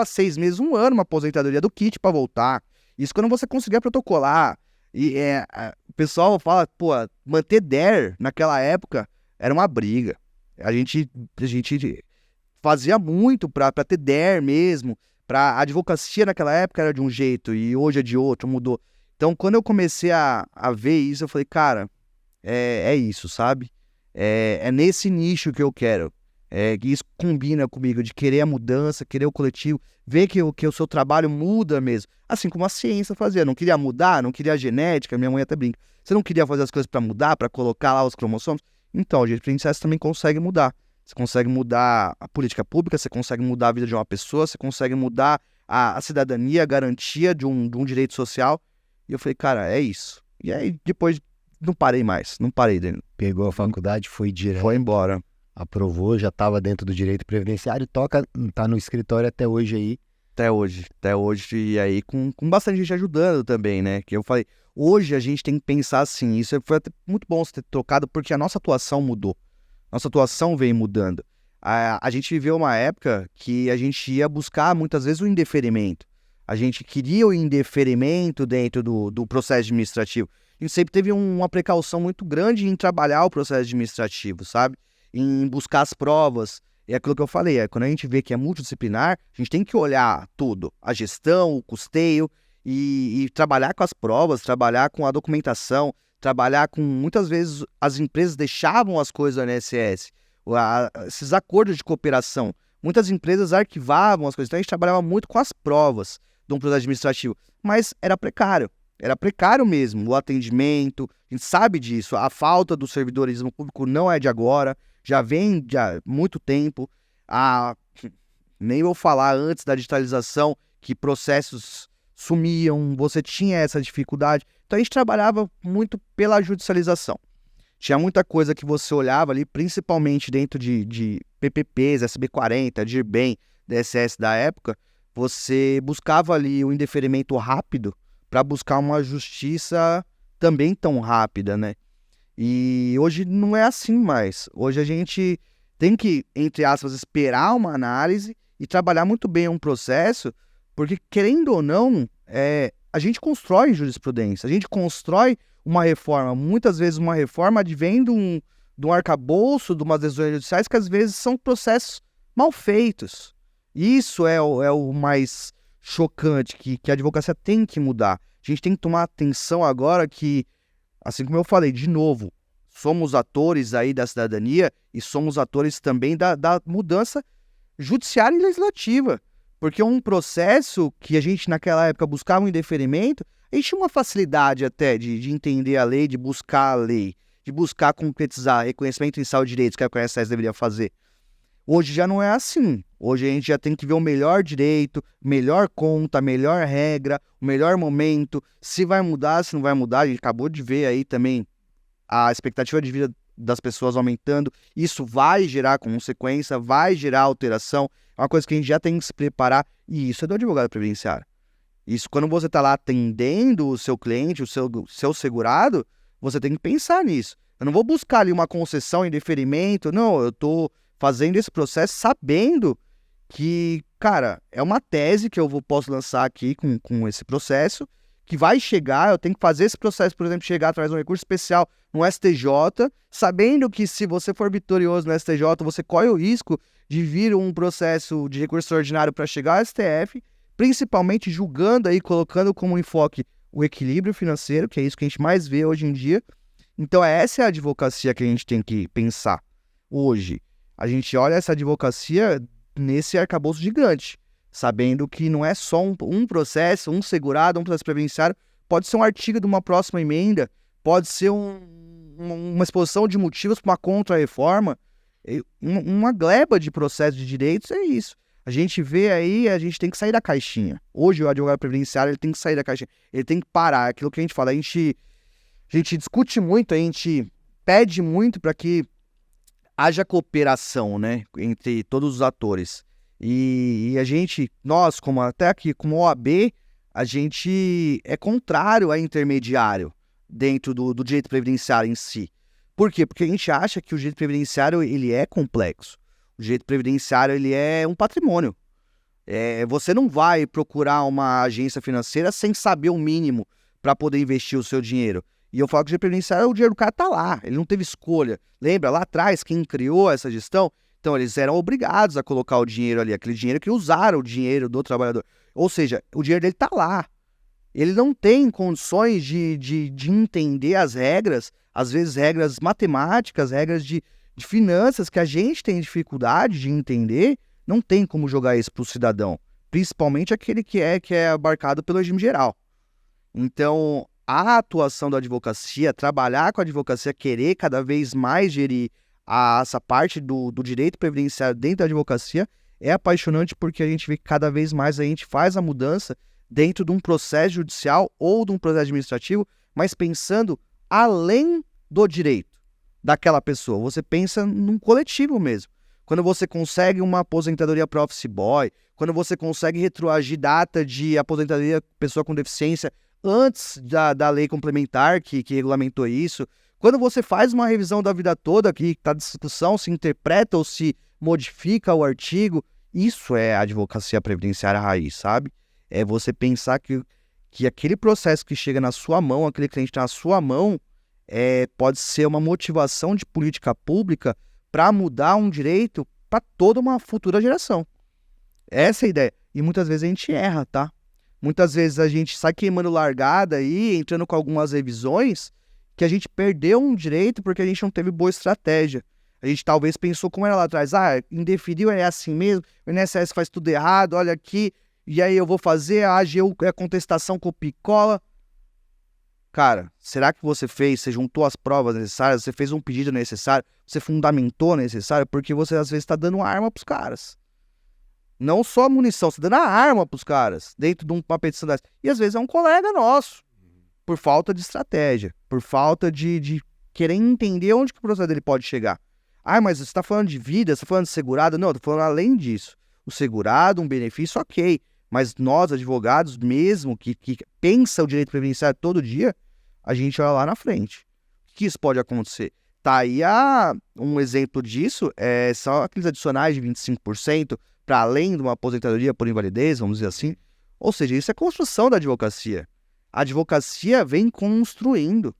6 meses, 1 ano, uma aposentadoria do kit para voltar. Isso quando você conseguia protocolar. E o pessoal fala, pô, manter DER naquela época era uma briga. A gente fazia muito para ter DER mesmo. A advocacia naquela época era de um jeito e hoje é de outro, mudou. Então, quando eu comecei a ver isso, eu falei, cara, é isso, sabe? É nesse nicho que eu quero. Que isso combina comigo, de querer a mudança, querer o coletivo, ver que o seu trabalho muda mesmo. Assim como a ciência fazia. Não queria mudar, não queria a genética, minha mãe até brinca. Você não queria fazer as coisas para mudar, para colocar lá os cromossomos? Então, o direito previdenciário você também consegue mudar. Você consegue mudar a política pública, você consegue mudar a vida de uma pessoa, você consegue mudar a cidadania, a garantia de um direito social. E eu falei, cara, é isso. E aí, depois, não parei mais. Não parei, Danilo. Pegou a faculdade, foi direto. Foi embora. Aprovou, já estava dentro do direito previdenciário e tá no escritório até hoje aí. Até hoje, e aí com bastante gente ajudando também, né? Que eu falei, hoje a gente tem que pensar assim, isso foi até muito bom você ter trocado, porque a nossa atuação mudou. Nossa atuação veio mudando. A gente viveu uma época que a gente ia buscar muitas vezes o indeferimento. A gente queria o indeferimento dentro do processo administrativo. A gente sempre teve uma precaução muito grande em trabalhar o processo administrativo, sabe? Em buscar as provas. É aquilo que eu falei, quando a gente vê que é multidisciplinar, a gente tem que olhar tudo. A gestão, o custeio e trabalhar com as provas, trabalhar com a documentação, trabalhar com... Muitas vezes as empresas deixavam as coisas do INSS, esses acordos de cooperação. Muitas empresas arquivavam as coisas, então a gente trabalhava muito com as provas de um processo administrativo, mas era precário mesmo, o atendimento, a gente sabe disso, a falta do servidorismo público não é de agora, já vem de há muito tempo, nem vou falar antes da digitalização, que processos sumiam, você tinha essa dificuldade, então a gente trabalhava muito pela judicialização. Tinha muita coisa que você olhava ali, principalmente dentro de PPPs, SB40, DIRBEM, DSS da época, você buscava ali o indeferimento rápido para buscar uma justiça também tão rápida, né? E hoje não é assim mais. Hoje a gente tem que, entre aspas, esperar uma análise e trabalhar muito bem um processo, porque, querendo ou não, a gente constrói jurisprudência, a gente constrói uma reforma. Muitas vezes uma reforma advém de um arcabouço, de umas decisões judiciais que às vezes são processos mal feitos. Isso é o mais chocante, que a advocacia tem que mudar. A gente tem que tomar atenção agora que, assim como eu falei, de novo, somos atores aí da cidadania e somos atores também da mudança judiciária e legislativa. Porque um processo que a gente naquela época buscava um indeferimento, a gente tinha uma facilidade até de entender a lei, de buscar a lei, de buscar concretizar reconhecimento em saúde de direitos, que é o que a INSS deveria fazer. Hoje já não é assim. Hoje a gente já tem que ver o melhor direito, melhor conta, melhor regra, o melhor momento, se vai mudar, se não vai mudar. A gente acabou de ver aí também a expectativa de vida das pessoas aumentando. Isso vai gerar consequência, vai gerar alteração. É uma coisa que a gente já tem que se preparar. E isso é do advogado previdenciário. Isso, quando você está lá atendendo o seu cliente, o seu segurado, você tem que pensar nisso. Eu não vou buscar ali uma concessão em deferimento, não, eu estou fazendo esse processo sabendo que, cara, é uma tese que eu posso lançar aqui com esse processo, que vai chegar, eu tenho que fazer esse processo, por exemplo, chegar através de um recurso especial no STJ, sabendo que se você for vitorioso no STJ, você corre o risco de vir um processo de recurso extraordinário para chegar ao STF, principalmente julgando aí, colocando como enfoque o equilíbrio financeiro, que é isso que a gente mais vê hoje em dia. Então essa é a advocacia que a gente tem que pensar hoje. A gente olha essa advocacia nesse arcabouço gigante. sabendo que não é só um processo, um segurado, um processo previdenciário, pode ser um artigo de uma próxima emenda, pode ser uma exposição de motivos para uma contra-reforma, uma gleba de processos de direitos, é isso. A gente vê aí, a gente tem que sair da caixinha. Hoje o advogado previdenciário ele tem que sair da caixinha, ele tem que parar, aquilo que a gente fala, a gente discute muito, a gente pede muito para que haja cooperação, né, entre todos os atores. E a gente, nós, como até aqui, como OAB, a gente é contrário a intermediário dentro do direito previdenciário em si. Por quê? Porque a gente acha que o direito previdenciário ele é complexo. O direito previdenciário ele é um patrimônio. Você não vai procurar uma agência financeira sem saber o mínimo para poder investir o seu dinheiro. E eu falo que o direito previdenciário, o dinheiro do cara tá lá, ele não teve escolha. Lembra, lá atrás, quem criou essa gestão? Então, eles eram obrigados a colocar o dinheiro ali, aquele dinheiro que usaram o dinheiro do trabalhador. Ou seja, o dinheiro dele tá lá. Ele não tem condições de entender as regras, às vezes regras matemáticas, regras de finanças que a gente tem dificuldade de entender, não tem como jogar isso para o cidadão, principalmente aquele que é abarcado pelo regime geral. Então, a atuação da advocacia, trabalhar com a advocacia, querer cada vez mais gerir essa parte do direito previdenciário dentro da advocacia, é apaixonante porque a gente vê que cada vez mais a gente faz a mudança dentro de um processo judicial ou de um processo administrativo, mas pensando além do direito daquela pessoa. Você pensa num coletivo mesmo. Quando você consegue uma aposentadoria para office boy, quando você consegue retroagir data de aposentadoria pessoa com deficiência antes da lei complementar que regulamentou isso, quando você faz uma revisão da vida toda, que está em discussão, se interpreta ou se modifica o artigo, isso é a advocacia previdenciária raiz, sabe? É você pensar que aquele processo que chega na sua mão, aquele cliente na sua mão, pode ser uma motivação de política pública para mudar um direito para toda uma futura geração. Essa é a ideia. E muitas vezes a gente erra, tá? Muitas vezes a gente sai queimando largada aí, entrando com algumas revisões, que a gente perdeu um direito porque a gente não teve boa estratégia. A gente talvez pensou como era lá atrás, indeferiu é assim mesmo, o INSS faz tudo errado, olha aqui, e aí eu vou fazer, a AGU é contestação copia e cola. Cara, será que você juntou as provas necessárias, você fez um pedido necessário, você fundamentou necessário, porque você às vezes está dando arma pros caras. Não só munição, você está dando a arma pros caras, dentro de uma petição dessa. E às vezes é um colega nosso, por falta de estratégia, por falta de querer entender onde que o processo dele pode chegar. Mas você está falando de vida, você está falando de segurado? Não, eu estou falando além disso. O segurado, um benefício, ok. Mas nós, advogados, mesmo que pensa o direito previdenciário todo dia, a gente olha lá na frente. O que isso pode acontecer? Tá aí um exemplo disso, são aqueles adicionais de 25% para além de uma aposentadoria por invalidez, vamos dizer assim. Ou seja, isso é construção da advocacia. A advocacia vem construindo.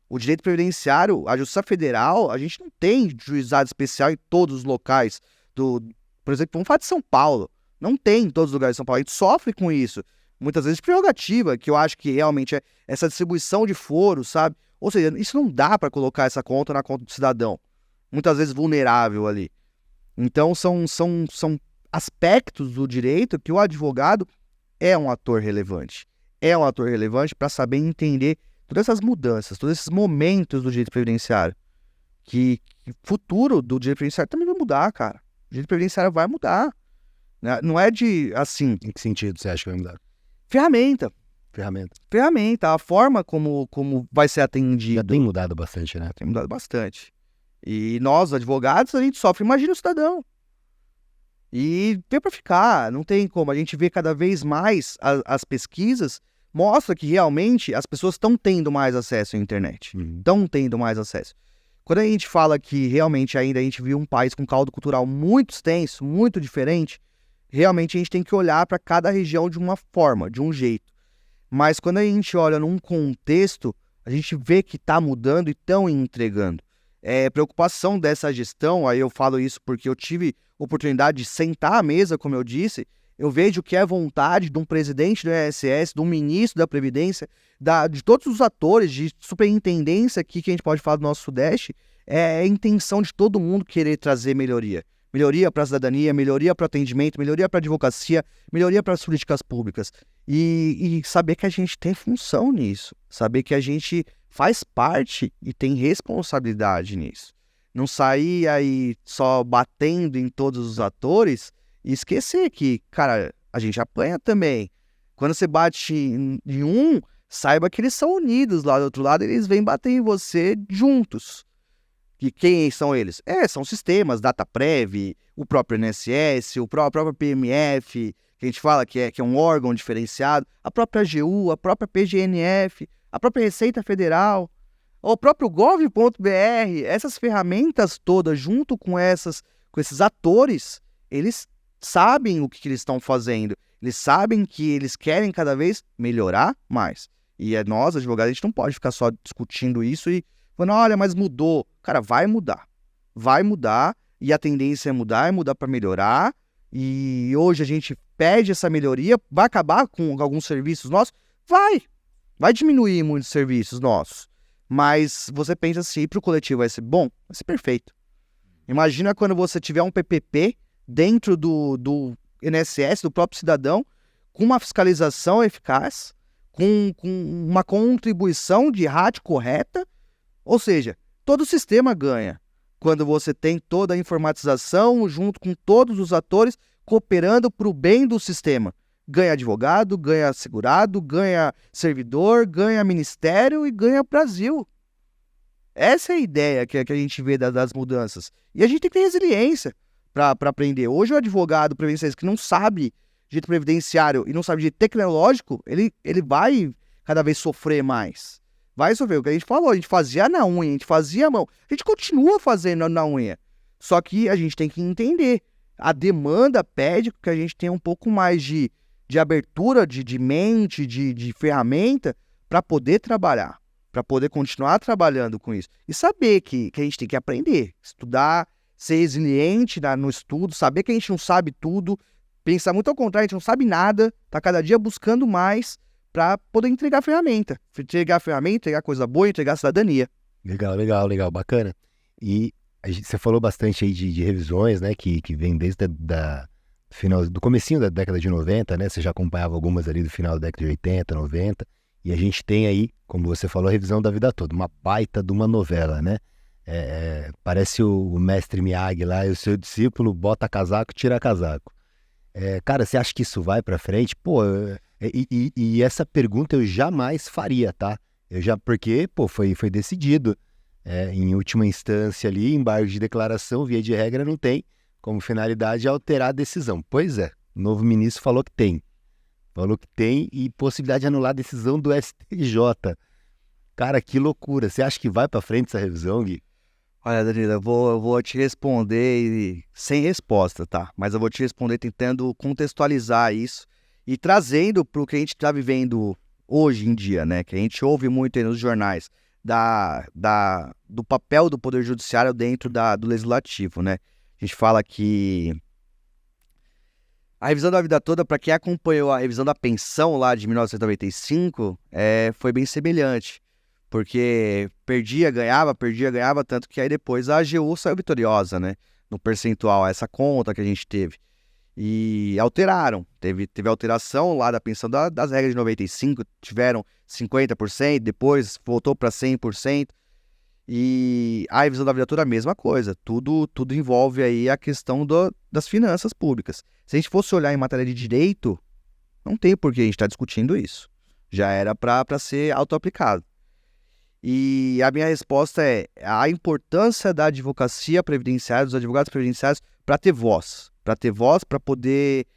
O direito previdenciário, a Justiça Federal, a gente não tem juizado especial em todos os locais. Por exemplo, vamos falar de São Paulo. Não tem em todos os lugares de São Paulo. A gente sofre com isso. Muitas vezes prerrogativa, que eu acho que realmente é essa distribuição de foro, sabe? Ou seja, isso não dá para colocar essa conta na conta do cidadão. Muitas vezes vulnerável ali. Então, são aspectos do direito que o advogado é um ator relevante. É um ator relevante para saber entender todas essas mudanças, todos esses momentos do direito previdenciário. Que o futuro do direito previdenciário também vai mudar, cara. O direito previdenciário vai mudar. Não é de, assim... Em que sentido você acha que vai mudar? Ferramenta. A forma como vai ser atendido. Já tem mudado bastante, né? Tem mudado bastante. E nós, advogados, a gente sofre. Imagina o cidadão. E veio para ficar, não tem como. A gente vê cada vez mais as pesquisas mostra que realmente as pessoas estão tendo mais acesso à internet. Estão tendo mais acesso. Quando a gente fala que realmente ainda a gente viu um país com caldo cultural muito extenso, muito diferente, realmente a gente tem que olhar para cada região de uma forma, de um jeito. Mas quando a gente olha num contexto, a gente vê que está mudando e estão entregando. Preocupação dessa gestão, aí eu falo isso porque eu tive oportunidade de sentar à mesa, como eu disse, eu vejo que é vontade de um presidente do INSS, de um ministro da Previdência, de todos os atores, de superintendência aqui que a gente pode falar do nosso Sudeste, é a intenção de todo mundo querer trazer melhoria. melhoria para a cidadania, melhoria para o atendimento, melhoria para a advocacia, melhoria para as políticas públicas. E saber que a gente tem função nisso, saber que a gente faz parte e tem responsabilidade nisso. Não sair aí só batendo em todos os atores e esquecer que, cara, a gente apanha também. Quando você bate em um, saiba que eles são unidos lá do outro lado, eles vêm bater em você juntos. E quem são eles? São sistemas, DataPrev, o próprio INSS, o próprio PMF, que a gente fala que é um órgão diferenciado, a própria AGU, a própria PGNF, a própria Receita Federal, o próprio gov.br, essas ferramentas todas, junto com esses atores, eles sabem o que eles estão fazendo. Eles sabem que eles querem cada vez melhorar mais. E nós, advogados, a gente não pode ficar só discutindo isso e falando, olha, mas mudou. Cara, vai mudar. Vai mudar e a tendência é mudar para melhorar. E hoje a gente pede essa melhoria, vai acabar com alguns serviços nossos? Vai diminuir muitos serviços nossos. Mas você pensa assim, para o coletivo vai ser bom? Vai ser perfeito. Imagina quando você tiver um PPP dentro do INSS, do próprio cidadão, com uma fiscalização eficaz, com uma contribuição de rádio correta, ou seja, todo o sistema ganha. Quando você tem toda a informatização junto com todos os atores cooperando para o bem do sistema. Ganha advogado, ganha segurado, ganha servidor, ganha ministério e ganha Brasil. Essa é a ideia que a gente vê das mudanças. E a gente tem que ter resiliência para aprender. Hoje o advogado previdenciarista que não sabe direito previdenciário e não sabe direito tecnológico, ele vai cada vez sofrer mais. Vai sofrer. O que a gente falou, a gente fazia na unha, a gente fazia a mão. A gente continua fazendo na unha. Só que a gente tem que entender. A demanda pede que a gente tenha um pouco mais de abertura de mente, de ferramenta para poder trabalhar, para poder continuar trabalhando com isso. E saber que a gente tem que aprender, estudar, ser resiliente no estudo, saber que a gente não sabe tudo, pensar muito ao contrário, a gente não sabe nada, tá cada dia buscando mais para poder entregar ferramenta, entregar coisa boa, entregar cidadania. Legal, bacana. E você falou bastante aí de revisões, né, que vem desde final do comecinho da década de 90, né? Você já acompanhava algumas ali do final da década de 80, 90, e a gente tem aí, como você falou, a revisão da vida toda, uma baita de uma novela, né? Parece o mestre Miyagi lá, e o seu discípulo bota casaco, tira casaco. Cara, você acha que isso vai pra frente? Pô, e essa pergunta eu jamais faria, tá? Porque, pô, foi decidido. Em última instância ali, embargo de declaração, via de regra, não tem como finalidade alterar a decisão. Pois é, o novo ministro falou que tem. E possibilidade de anular a decisão do STJ. Cara, que loucura. Você acha que vai pra frente essa revisão, Gui? Olha, Danilo, eu vou te responder sem resposta, tá? Mas eu vou te responder tentando contextualizar isso e trazendo para o que a gente está vivendo hoje em dia, né? Que a gente ouve muito aí nos jornais do papel do Poder Judiciário dentro do Legislativo, né? A gente fala que a revisão da vida toda, para quem acompanhou a revisão da pensão lá de 1995, foi bem semelhante. Porque perdia, ganhava, tanto que aí depois a AGU saiu vitoriosa, né? No percentual, essa conta que a gente teve. E alteraram, teve alteração lá da pensão das regras de 95, tiveram 50%, depois voltou para 100%. E a revisão da vida toda é a mesma coisa, tudo envolve aí a questão das finanças públicas. Se a gente fosse olhar em matéria de direito, não tem por que a gente estar discutindo isso. Já era para ser auto-aplicado. E a minha resposta é a importância da advocacia previdenciária, dos advogados previdenciários, para ter voz, para poder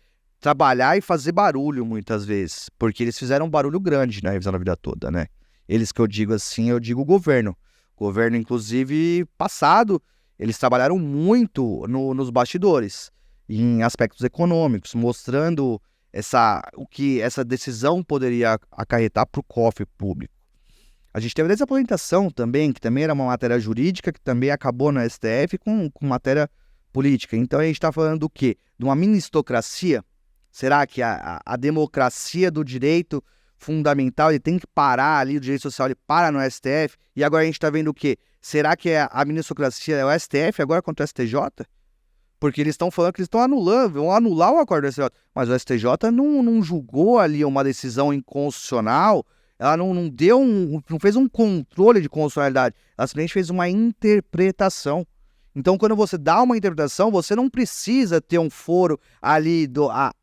trabalhar e fazer barulho muitas vezes, porque eles fizeram um barulho grande na revisão da vida toda, né? Eles que eu digo assim, eu digo o governo. O governo, inclusive, passado, eles trabalharam muito nos bastidores, em aspectos econômicos, mostrando o que essa decisão poderia acarretar para o cofre público. A gente teve a desaposentação também, que também era uma matéria jurídica, que também acabou na STF com matéria política. Então a gente está falando do quê? De uma ministocracia? Será que a democracia do direito fundamental, ele tem que parar ali, o direito social ele para no STF? E agora a gente está vendo o quê? Será que a ministocracia é o STF agora contra o STJ? Porque eles estão falando que eles estão anulando, vão anular o acordo do STJ. Mas o STJ não julgou ali uma decisão inconstitucional, ela não fez um controle de constitucionalidade, ela simplesmente fez uma interpretação. Então, quando você dá uma interpretação, você não precisa ter um foro ali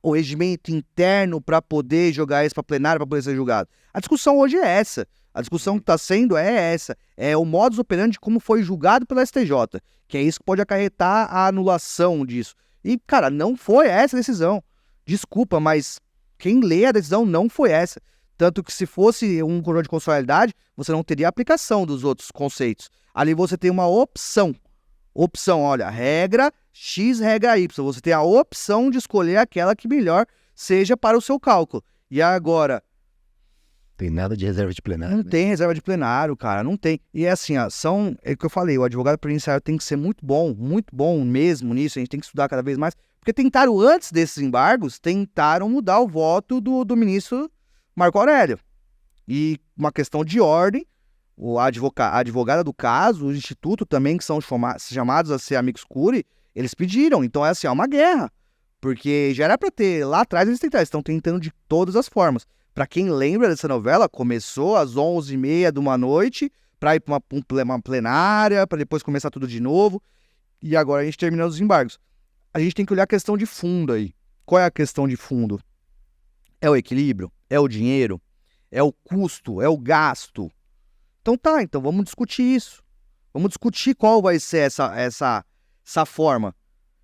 o regimento interno para poder jogar isso para plenário, para poder ser julgado. A discussão hoje é essa. A discussão que está sendo é essa. É o modus operandi de como foi julgado pela STJ, que é isso que pode acarretar a anulação disso. E, cara, não foi essa a decisão. Desculpa, mas quem lê a decisão não foi essa. Tanto que se fosse um controle de constitucionalidade, você não teria aplicação dos outros conceitos. Ali você tem uma opção. Opção, olha, regra X, regra Y. Você tem a opção de escolher aquela que melhor seja para o seu cálculo. E agora... Tem nada de reserva de plenário. Não tem reserva de plenário, cara, não tem. E é assim, ó, é o que eu falei, o advogado previdenciário tem que ser muito bom mesmo nisso, a gente tem que estudar cada vez mais. Porque tentaram, antes desses embargos, tentaram mudar o voto do ministro Marco Aurélio. E uma questão de ordem, a advogada do caso, o instituto também, que são chamados a ser amicus curiae, eles pediram. Então é assim, é uma guerra. Porque já era para ter, lá atrás eles estão tentando de todas as formas. Para quem lembra dessa novela, começou às 11h30 de uma noite, para ir para uma plenária, para depois começar tudo de novo. E agora a gente termina os embargos. A gente tem que olhar a questão de fundo aí. Qual é a questão de fundo? É o equilíbrio? É o dinheiro? É o custo? É o gasto? Então vamos discutir isso. Vamos discutir qual vai ser essa forma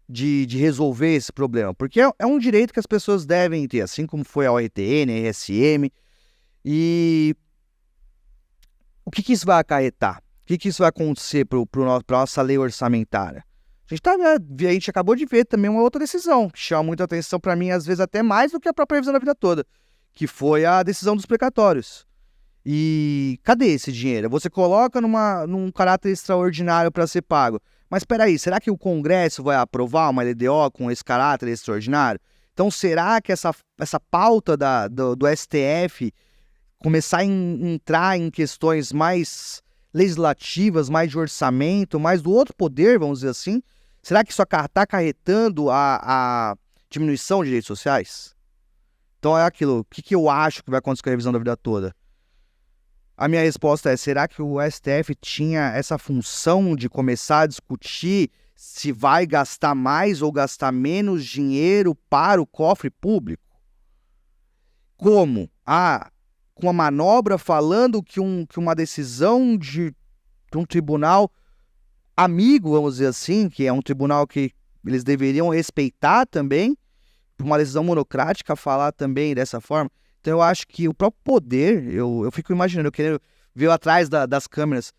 de resolver esse problema. Porque é um direito que as pessoas devem ter, assim como foi a ORTN, a RSM. E o que isso vai acarretar? O que isso vai acontecer para a nossa lei orçamentária? A gente acabou de ver também uma outra decisão que chama muita atenção para mim, às vezes até mais do que a própria revisão da vida toda, que foi a decisão dos precatórios. E cadê esse dinheiro? Você coloca num caráter extraordinário para ser pago. Mas espera aí, será que o Congresso vai aprovar uma LDO com esse caráter extraordinário? Então será que essa pauta do STF começar a entrar em questões mais legislativas, mais de orçamento, mais do outro poder, vamos dizer assim, será que isso está acarretando a diminuição de direitos sociais? Então é aquilo, o que eu acho que vai acontecer com a revisão da vida toda? A minha resposta é, será que o STF tinha essa função de começar a discutir se vai gastar mais ou gastar menos dinheiro para o cofre público? Como? Com a manobra falando que uma decisão de um tribunal amigo, vamos dizer assim, que é um tribunal que eles deveriam respeitar também, uma decisão monocrática falar também dessa forma. Então eu acho que o próprio poder, eu fico imaginando, eu querendo ver atrás das câmeras,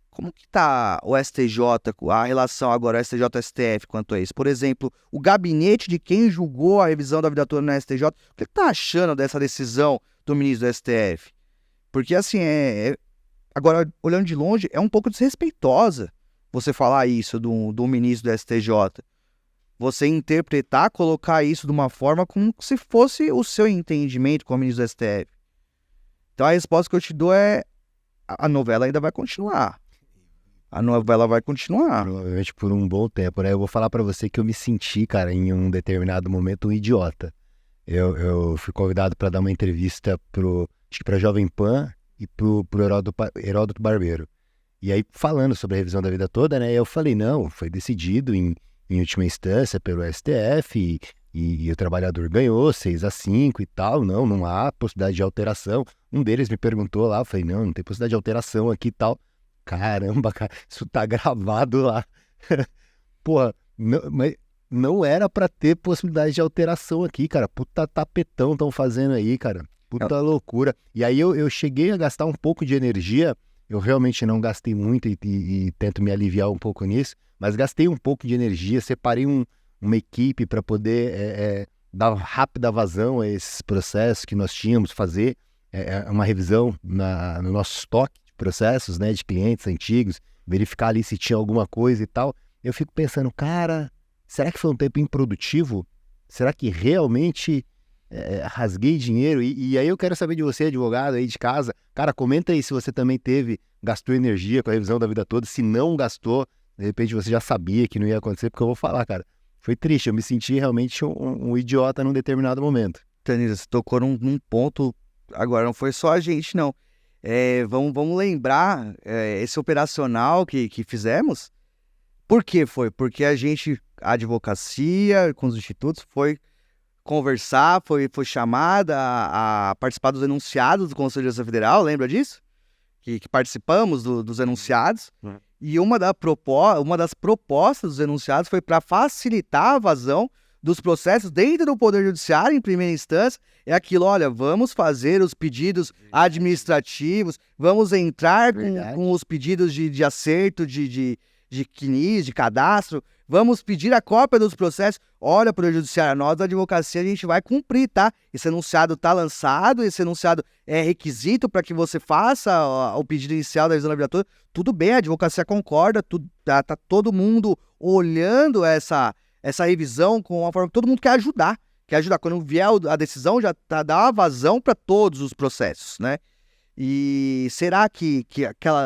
como que tá o STJ, a relação agora STJ-STF quanto a isso? Por exemplo, o gabinete de quem julgou a revisão da vida toda no STJ, o que tá achando dessa decisão do ministro do STF? Porque assim, agora, olhando de longe, é um pouco desrespeitosa você falar isso do ministro do STJ. Você interpretar, colocar isso de uma forma como se fosse o seu entendimento como ministro do STF. Então a resposta que eu te dou é, a novela ainda vai continuar. A novela vai continuar. Provavelmente por um bom tempo, né? Eu vou falar pra você que eu me senti, cara, em um determinado momento um idiota. Eu fui convidado pra dar uma entrevista acho que pra Jovem Pan e pro Heródoto Barbeiro. E aí, falando sobre a revisão da vida toda, né? Eu falei, não, foi decidido em última instância pelo STF e o trabalhador ganhou 6-5 e tal, não há possibilidade de alteração. Um deles me perguntou lá, eu falei, não tem possibilidade de alteração aqui e tal. Caramba, cara, isso tá gravado lá. Porra, mas não era pra ter possibilidade de alteração aqui, cara. Puta tapetão estão fazendo aí, cara. Puta loucura. E aí eu cheguei a gastar um pouco de energia. Eu realmente não gastei muito e tento me aliviar um pouco nisso, mas gastei um pouco de energia, separei uma equipe para poder dar rápida vazão a esses processos que nós tínhamos, fazer uma revisão no nosso estoque de processos, né, de clientes antigos, verificar ali se tinha alguma coisa e tal. Eu fico pensando, cara, será que foi um tempo improdutivo? Será que realmente rasguei dinheiro? E aí eu quero saber de você, advogado aí de casa, cara, comenta aí se você também gastou energia com a revisão da vida toda, se não gastou, de repente você já sabia que não ia acontecer, porque eu vou falar, cara, Foi triste, eu me senti realmente um idiota num determinado momento. Tanisa, você tocou num ponto, agora não foi só a gente, não. Vamos lembrar esse operacional que fizemos. Por que foi? Porque a advocacia, com os institutos, foi conversar, foi chamada a participar dos enunciados do Conselho de Justiça Federal, lembra disso? Que participamos dos enunciados. E uma das propostas dos enunciados foi para facilitar a vazão dos processos dentro do Poder Judiciário, em primeira instância, é aquilo, olha, vamos fazer os pedidos administrativos, vamos entrar com os pedidos de acerto, de CNIS, de cadastro, vamos pedir a cópia dos processos. Olha, Poder Judiciário, nós da advocacia a gente vai cumprir, tá? Esse enunciado tá lançado, esse enunciado é requisito para que você faça o pedido inicial da revisão laboratória. Tudo bem, a advocacia concorda, tá todo mundo olhando essa revisão com uma forma que todo mundo quer ajudar. Quando vier a decisão, já dá uma vazão para todos os processos, né? E será que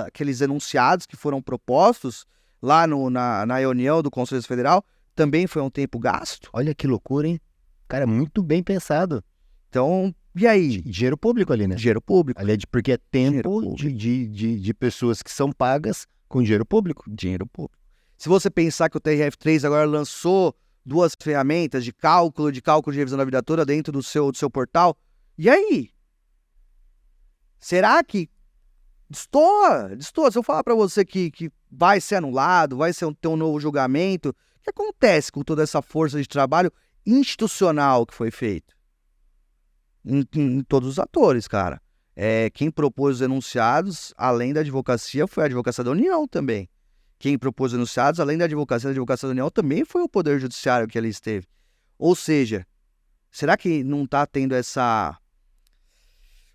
aqueles enunciados que foram propostos lá na reunião do Conselho Federal também foi um tempo gasto? Olha que loucura, hein? Cara, muito bem pensado. Então, e aí? Dinheiro público ali, né? Dinheiro público. Ali porque é tempo de pessoas que são pagas com dinheiro público. Dinheiro público. Se você pensar que o TRF3 agora lançou 2 ferramentas de cálculo de revisão da vida toda dentro do seu portal, e aí? Será que destoa? Se eu falar para você que vai ser anulado, vai ter um novo julgamento, o que acontece com toda essa força de trabalho institucional que foi feito? Em todos os atores, cara. Quem propôs os enunciados, além da advocacia, foi a Advocacia da União também. Quem propôs os enunciados, além da Advocacia da União, também foi o Poder Judiciário que ali esteve. Ou seja, será que não está tendo essa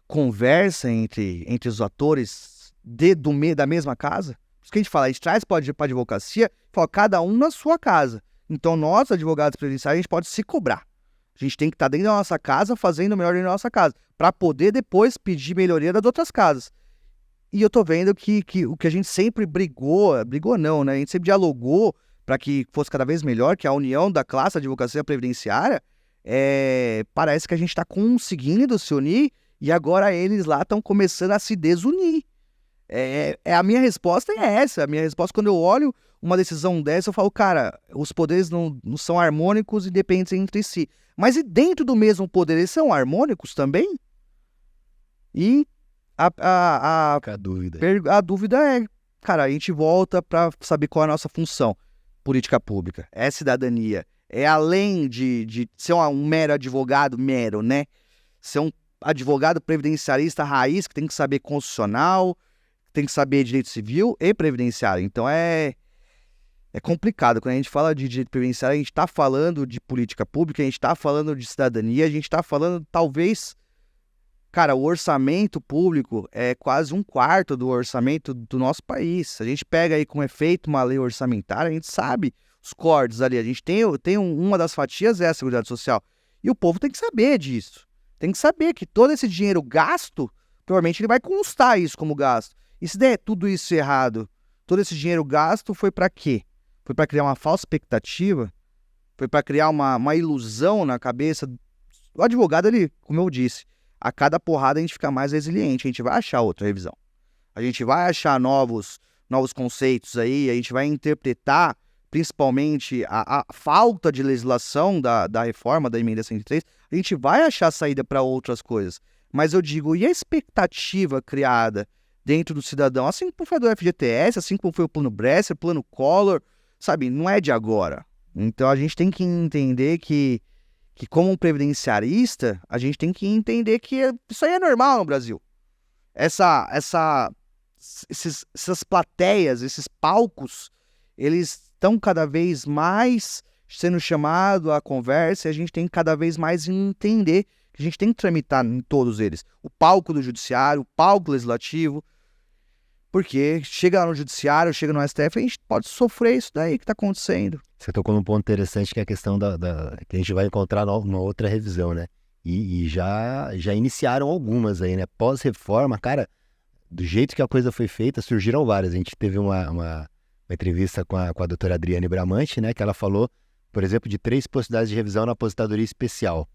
conversa entre os atores da mesma casa? Por isso que a gente fala, a gente traz para a advocacia, fala, cada um na sua casa. Então nós, advogados previdenciários, a gente pode se cobrar. A gente tem que estar dentro da nossa casa, fazendo o melhor dentro da nossa casa, para poder depois pedir melhoria das outras casas. E eu tô vendo que o que a gente sempre brigou não, né? A gente sempre dialogou para que fosse cada vez melhor, que a união da classe da advocacia previdenciária, parece que a gente está conseguindo se unir e agora eles lá estão começando a se desunir. A minha resposta é essa. A minha resposta, quando eu olho uma decisão dessa, eu falo, cara, os poderes não são harmônicos e dependem entre si. Mas e dentro do mesmo poder, eles são harmônicos também? E a dúvida. A dúvida é, cara, a gente volta para saber qual é a nossa função. Política pública, é cidadania, é além de ser um mero advogado, né? Ser um advogado previdenciarista raiz, que tem que saber constitucional, tem que saber direito civil e previdenciário. Então é complicado. Quando a gente fala de direito previdenciário, a gente está falando de política pública, a gente está falando de cidadania, a gente está falando, talvez... Cara, o orçamento público é quase 1/4 do orçamento do nosso país. Se a gente pega aí com efeito uma lei orçamentária, a gente sabe os cortes ali. A gente tem uma das fatias é a Seguridade Social. E o povo tem que saber disso. Tem que saber que todo esse dinheiro gasto, provavelmente ele vai constar isso como gasto. E se der tudo isso errado, todo esse dinheiro gasto foi para quê? Foi para criar uma falsa expectativa? Foi para criar uma ilusão na cabeça? O advogado, ele, como eu disse, a cada porrada a gente fica mais resiliente, a gente vai achar outra revisão. A gente vai achar novos conceitos aí, a gente vai interpretar principalmente a falta de legislação da reforma, da emenda 103, a gente vai achar saída para outras coisas. Mas eu digo, e a expectativa criada dentro do cidadão, assim como foi do FGTS, assim como foi o Plano Bresser, Plano Collor, sabe, não é de agora. Então a gente tem que entender que como um previdenciarista, a gente tem que entender que isso aí é normal no Brasil. Essas plateias, esses palcos, eles estão cada vez mais sendo chamados à conversa e a gente tem que cada vez mais entender que a gente tem que tramitar em todos eles. O palco do judiciário, o palco legislativo, porque chega no judiciário, chega no STF, a gente pode sofrer isso daí que está acontecendo. Você tocou num ponto interessante que é a questão que a gente vai encontrar numa outra revisão, né? E já iniciaram algumas aí, né? Pós-reforma, cara, do jeito que a coisa foi feita, surgiram várias. A gente teve uma entrevista com a doutora Adriane Bramante, né? Que ela falou por exemplo, de 3 possibilidades de revisão na aposentadoria especial,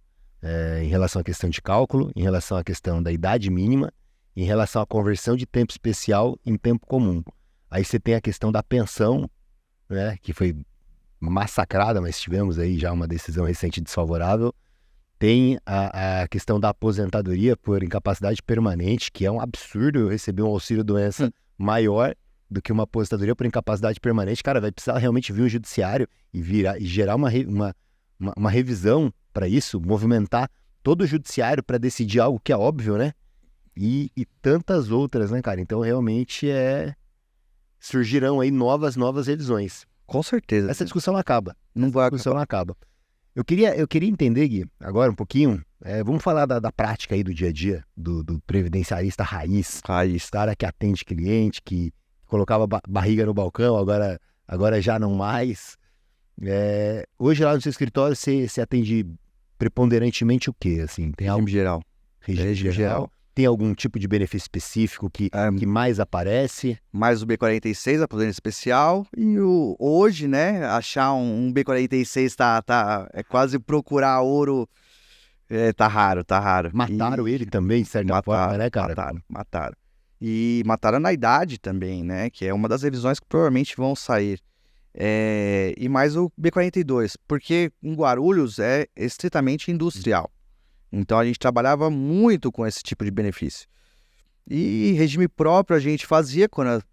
em relação à questão de cálculo, em relação à questão da idade mínima, em relação à conversão de tempo especial em tempo comum. Aí você tem a questão da pensão, né, que foi massacrada, mas tivemos aí já uma decisão recente desfavorável. Tem a questão da aposentadoria por incapacidade permanente, que é um absurdo eu receber um auxílio-doença maior do que uma aposentadoria por incapacidade permanente. Cara, vai precisar realmente vir um judiciário e gerar uma revisão para isso, movimentar todo o judiciário para decidir algo que é óbvio, né? E tantas outras, né, cara? Então, realmente, surgirão aí novas revisões. Com certeza. Essa discussão não acaba. Não vai Essa discussão não acaba. Eu queria entender, Gui, agora um pouquinho, vamos falar da prática aí do dia a dia, do previdenciarista raiz. Cara que atende cliente, que colocava barriga no balcão, agora já não mais. Hoje lá no seu escritório você atende preponderantemente o quê? Assim, tem Regime geral. Regime geral. Tem algum tipo de benefício específico que mais aparece? Mais o B46, a aposentadoria especial. E hoje, né, achar um B46 é quase procurar ouro. Tá raro. Mataram ele também, de certa forma, né, cara? Mataram. E mataram na idade também, né, que é uma das revisões que provavelmente vão sair. E mais o B42, porque em Guarulhos é estritamente industrial. Então a gente trabalhava muito com esse tipo de benefício. E regime próprio a gente fazia,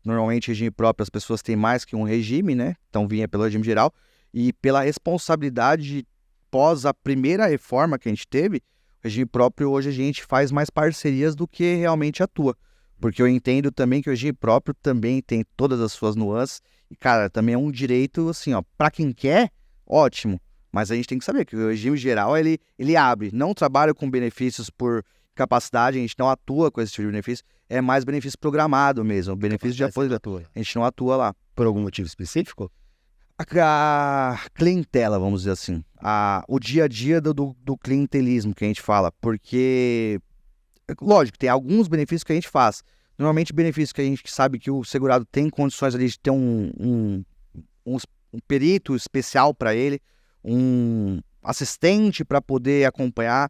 normalmente regime próprio as pessoas têm mais que um regime, né? Então vinha pelo regime geral. E pela responsabilidade pós a primeira reforma que a gente teve, o regime próprio hoje a gente faz mais parcerias do que realmente atua. Porque eu entendo também que o regime próprio também tem todas as suas nuances. E, cara, também é um direito, assim, ó, pra quem quer, ótimo. Mas a gente tem que saber que o regime geral, ele abre. Não trabalha com benefícios por capacidade, a gente não atua com esse tipo de benefício. É mais benefício programado mesmo, benefício de apoio. A gente não atua lá. Por algum motivo específico? A clientela, vamos dizer assim. O dia a dia do clientelismo que a gente fala. Porque, lógico, tem alguns benefícios que a gente faz. Normalmente, benefícios que a gente sabe que o segurado tem condições ali de ter um perito especial para ele, um assistente para poder acompanhar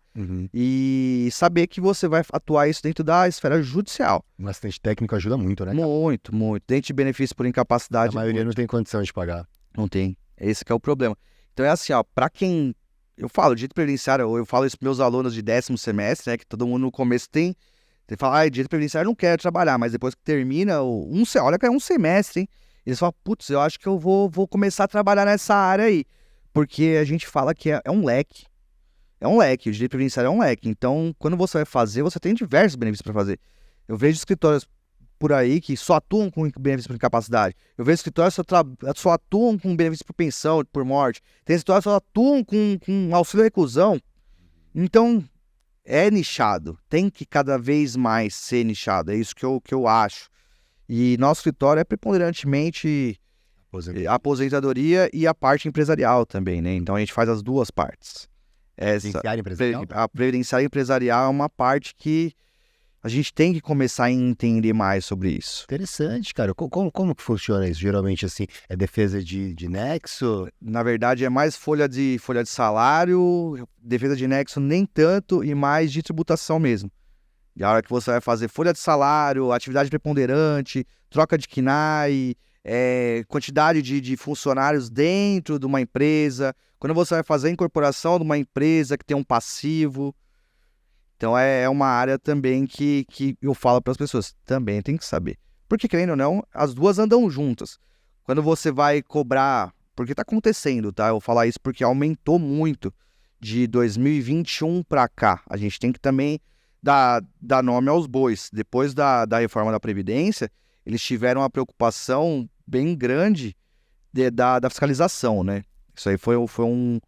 e saber que você vai atuar isso dentro da esfera judicial. Um assistente técnico ajuda muito, né? Muito. Dentro de benefício por incapacidade. A maioria não tem condição de pagar. Não tem. Esse que é o problema. Então é assim, ó, para quem... Eu falo, direito previdenciário, eu falo isso para meus alunos de 10º semestre, né, que todo mundo no começo tem... Você fala, direito previdenciário eu não quero trabalhar, mas depois que termina, olha que é um semestre, hein? Eles falam, putz, eu acho que eu vou começar a trabalhar nessa área aí. Porque a gente fala que é um leque. É um leque, o direito previdenciário é um leque. Então, quando você vai fazer, você tem diversos benefícios para fazer. Eu vejo escritórios por aí que só atuam com benefício por incapacidade. Eu vejo escritórios que só atuam com benefício por pensão, por morte. Tem escritórios que só atuam com auxílio reclusão. Então, é nichado. Tem que cada vez mais ser nichado. É isso que eu acho. E nosso escritório é preponderantemente a aposentadoria e a parte empresarial também, né? Então a gente faz as duas partes. Previdenciária empresarial? A previdenciária empresarial é uma parte que a gente tem que começar a entender mais sobre isso. Interessante, cara. Como que funciona isso? Geralmente, assim, é defesa de nexo? Na verdade, é mais folha de salário, defesa de nexo nem tanto, e mais de tributação mesmo. E a hora que você vai fazer folha de salário, atividade preponderante, troca de KNAI, quantidade de funcionários dentro de uma empresa, quando você vai fazer a incorporação de uma empresa que tem um passivo. Então é uma área também que eu falo para as pessoas, também tem que saber. Porque, querendo ou não, as duas andam juntas. Quando você vai cobrar, porque está acontecendo, tá? Eu vou falar isso porque aumentou muito de 2021 para cá. A gente tem que também dar nome aos bois. Depois da reforma da Previdência, eles tiveram uma preocupação bem grande da fiscalização, né? Isso aí foi um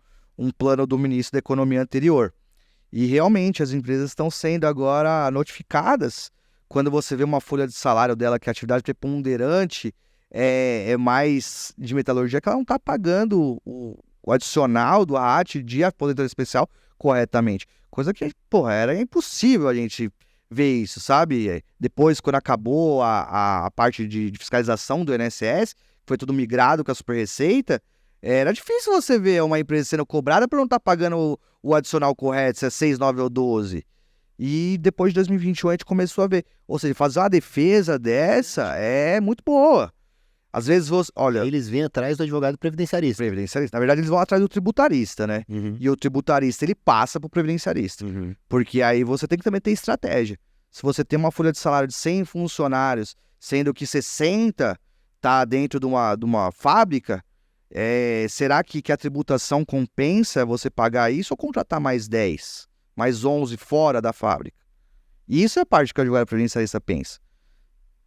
plano do ministro da Economia anterior. E realmente as empresas estão sendo agora notificadas quando você vê uma folha de salário dela que a atividade preponderante é mais de metalurgia, que ela não está pagando o adicional do AAT de aposentadoria especial corretamente. Coisa que, era impossível a gente ver isso, sabe? Depois, quando acabou a parte de fiscalização do INSS, foi tudo migrado com a Super Receita, Era difícil você ver uma empresa sendo cobrada por não estar pagando o adicional correto, se é 6, 9 ou 12. E depois de 2021 a gente começou a ver. Ou seja, fazer uma defesa dessa é muito boa. Às vezes você... Olha, Eles vêm atrás do advogado previdenciarista. previdenciarista. Na verdade, eles vão atrás do tributarista, né? Uhum. E o tributarista, ele passa pro previdenciarista. Uhum. Porque aí você tem que também ter estratégia. Se você tem uma folha de salário de 100 funcionários, sendo que 60 tá dentro de uma fábrica, será que a tributação compensa você pagar isso ou contratar mais 10, mais 11 fora da fábrica? Isso é a parte que o advogado previdenciarista pensa.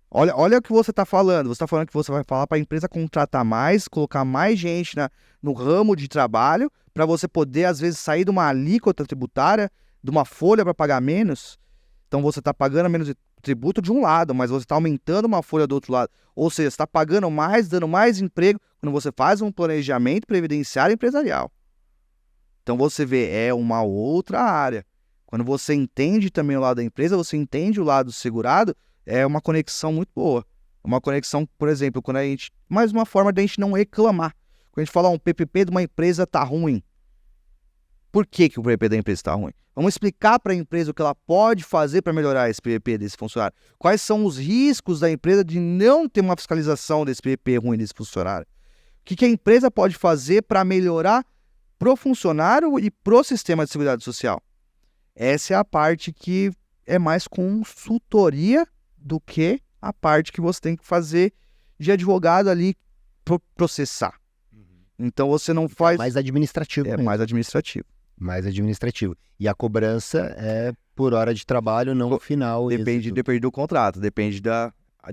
Olha o que você está falando. Você está falando que você vai falar para a empresa contratar mais, colocar mais gente no ramo de trabalho, para você poder, às vezes, sair de uma alíquota tributária, de uma folha para pagar menos. Então, você está pagando menos tributo de um lado, mas você está aumentando uma folha do outro lado. Ou seja, você está pagando mais, dando mais emprego, quando você faz um planejamento previdenciário empresarial. Então, você vê, é uma outra área. Quando você entende também o lado da empresa, você entende o lado do segurado, é uma conexão muito boa. Uma conexão, por exemplo, quando a gente... Mais uma forma de a gente não reclamar. Quando a gente fala, um PPP de uma empresa tá ruim. Por que o PPP da empresa está ruim? Vamos explicar para a empresa o que ela pode fazer para melhorar esse PPP desse funcionário. Quais são os riscos da empresa de não ter uma fiscalização desse PPP ruim desse funcionário? O que a empresa pode fazer para melhorar pro funcionário e pro sistema de seguridade social? Essa é a parte que é mais consultoria do que a parte que você tem que fazer de advogado ali processar. Então você não faz... Mais administrativo. É mais administrativo. Mais administrativo. E a cobrança é por hora de trabalho, não no final. Depende do contrato, depende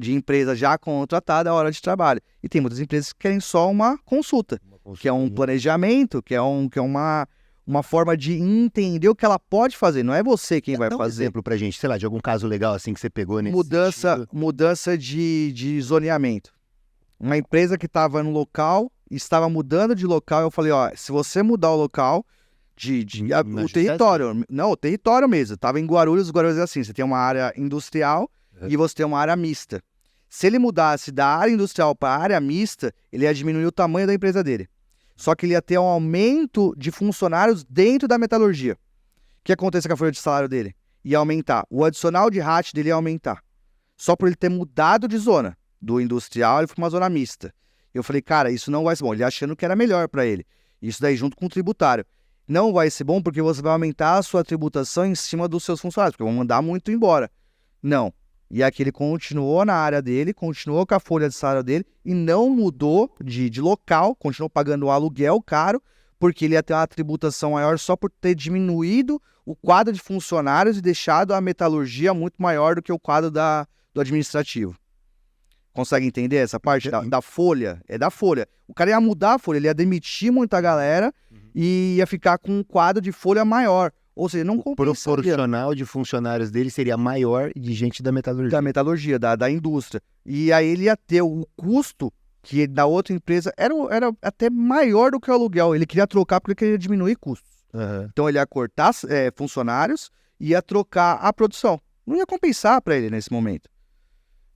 de empresa já contratada a hora de trabalho. E tem muitas empresas que querem só uma consulta, que é um planejamento, que é uma forma de entender o que ela pode fazer. Não é você quem vai Dá um fazer. exemplo pra gente, sei lá, de algum caso legal assim que você pegou nesse sentido. Mudança de zoneamento. Uma empresa que estava no local, estava mudando de local, eu falei, ó, se você mudar o local, o território, não, o território mesmo, estava em Guarulhos é assim, você tem uma área industrial e você tem uma área mista. Se ele mudasse da área industrial para a área mista, ele ia diminuir o tamanho da empresa dele. Só que ele ia ter um aumento de funcionários dentro da metalurgia. O que acontece com a folha de salário dele? Ia aumentar. O adicional de RAT dele ia aumentar. Só por ele ter mudado de zona. Do industrial, ele foi uma zona mista. Eu falei, cara, isso não vai ser bom. Ele achando que era melhor para ele. Isso daí junto com o tributário. Não vai ser bom porque você vai aumentar a sua tributação em cima dos seus funcionários, porque vão mandar muito embora. Não. E aqui ele continuou na área dele, continuou com a folha de salário dele e não mudou de local, continuou pagando o aluguel caro, porque ele ia ter uma tributação maior só por ter diminuído o quadro de funcionários e deixado a metalurgia muito maior do que o quadro do administrativo. Consegue entender essa parte da folha? É da folha. O cara ia mudar a folha, ele ia demitir muita galera e ia ficar com um quadro de folha maior. Ou seja, não compensaria. O proporcional de funcionários dele seria maior de gente da metalurgia. Da metalurgia, da indústria. E aí ele ia ter o custo que da outra empresa era até maior do que o aluguel. Ele queria trocar porque ele queria diminuir custos. Uhum. Então ele ia cortar funcionários e ia trocar a produção. Não ia compensar para ele nesse momento.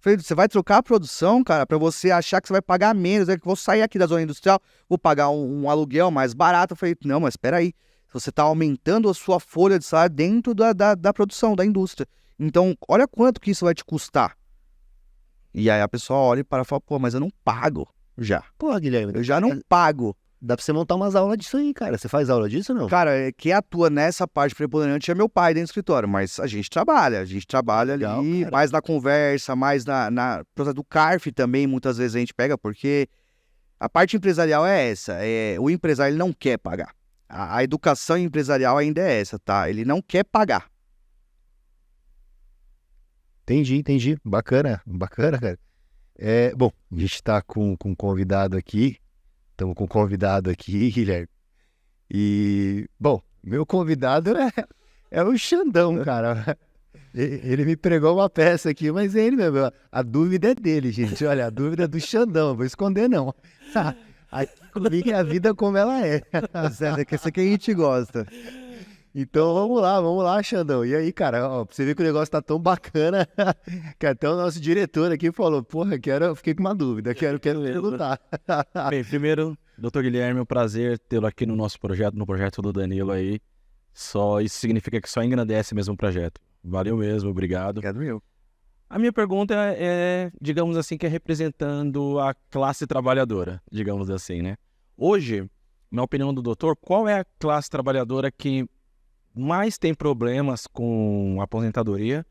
Falei, você vai trocar a produção, cara, para você achar que você vai pagar menos. É que vou sair aqui da zona industrial, vou pagar um aluguel mais barato. Eu falei, não, mas espera aí. Você está aumentando a sua folha de salário dentro da produção, da indústria. Então, olha quanto que isso vai te custar. E aí a pessoa olha e fala, pô, mas eu não pago já. Pô, Guilherme, Eu já não pago. dá pra você montar umas aulas disso aí, cara. Você faz aula disso ou não? Cara, quem atua nessa parte preponderante é meu pai dentro do escritório, mas a gente trabalha Legal, ali, cara. mais na conversa, mais na processo do CARF também, muitas vezes a gente pega, porque a parte empresarial é essa, o empresário ele não quer pagar. A educação empresarial ainda é essa, tá? Ele não quer pagar. Entendi. Bacana, cara. Bom, a gente tá com um convidado aqui. Estamos com um convidado aqui, Guilherme. E, bom, meu convidado é o Xandão, cara. Ele me pregou uma peça aqui, mas é ele mesmo. A dúvida é dele, gente. Olha, a dúvida é do Xandão. Não vou esconder, não. Aqui comigo é a vida como ela é. Essa que a gente gosta. Então vamos lá, Xandão. E aí, cara, ó, pra você ver que o negócio tá tão bacana, que até o nosso diretor aqui falou, porra, fiquei com uma dúvida, quero perguntar. Bem, primeiro, Doutor Guilherme, é um prazer tê-lo aqui no nosso projeto, no projeto do Danilo aí. Isso significa que só engrandece mesmo o projeto. Valeu mesmo, obrigado. Obrigado, meu. A minha pergunta digamos assim, que é representando a classe trabalhadora, digamos assim, né? Hoje, na opinião do doutor, qual é a classe trabalhadora que mais tem problemas com a aposentadoria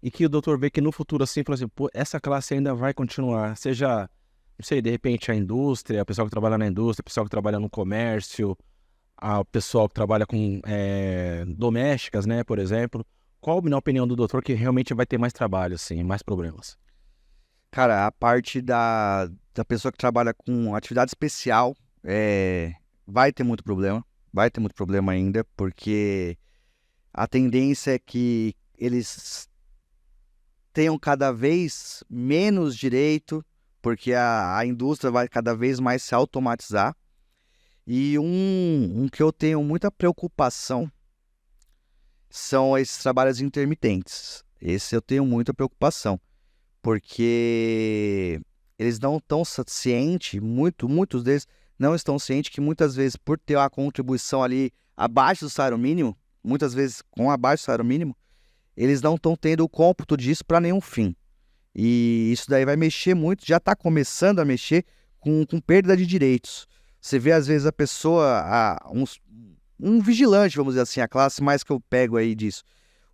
e que o doutor vê que no futuro, assim, fala assim, pô, essa classe ainda vai continuar, seja, não sei, de repente a indústria, o pessoal que trabalha na indústria, o pessoal que trabalha no comércio, o pessoal que trabalha com domésticas, né, por exemplo. Qual, na opinião do doutor, que realmente vai ter mais trabalho, assim, mais problemas? Cara, a parte da pessoa que trabalha com atividade especial vai ter muito problema. Vai ter muito problema ainda, porque a tendência é que eles tenham cada vez menos direito, porque a indústria vai cada vez mais se automatizar. E um que eu tenho muita preocupação são esses trabalhos intermitentes. Esse eu tenho muita preocupação, porque eles não estão cientes, muitos deles não estão cientes que muitas vezes, por ter uma contribuição ali abaixo do salário mínimo, muitas vezes com abaixo do salário mínimo, eles não estão tendo o cômputo disso para nenhum fim. E isso daí vai mexer muito, já está começando a mexer com perda de direitos. Você vê, às vezes, a pessoa, um vigilante, vamos dizer assim, a classe mais que eu pego aí disso.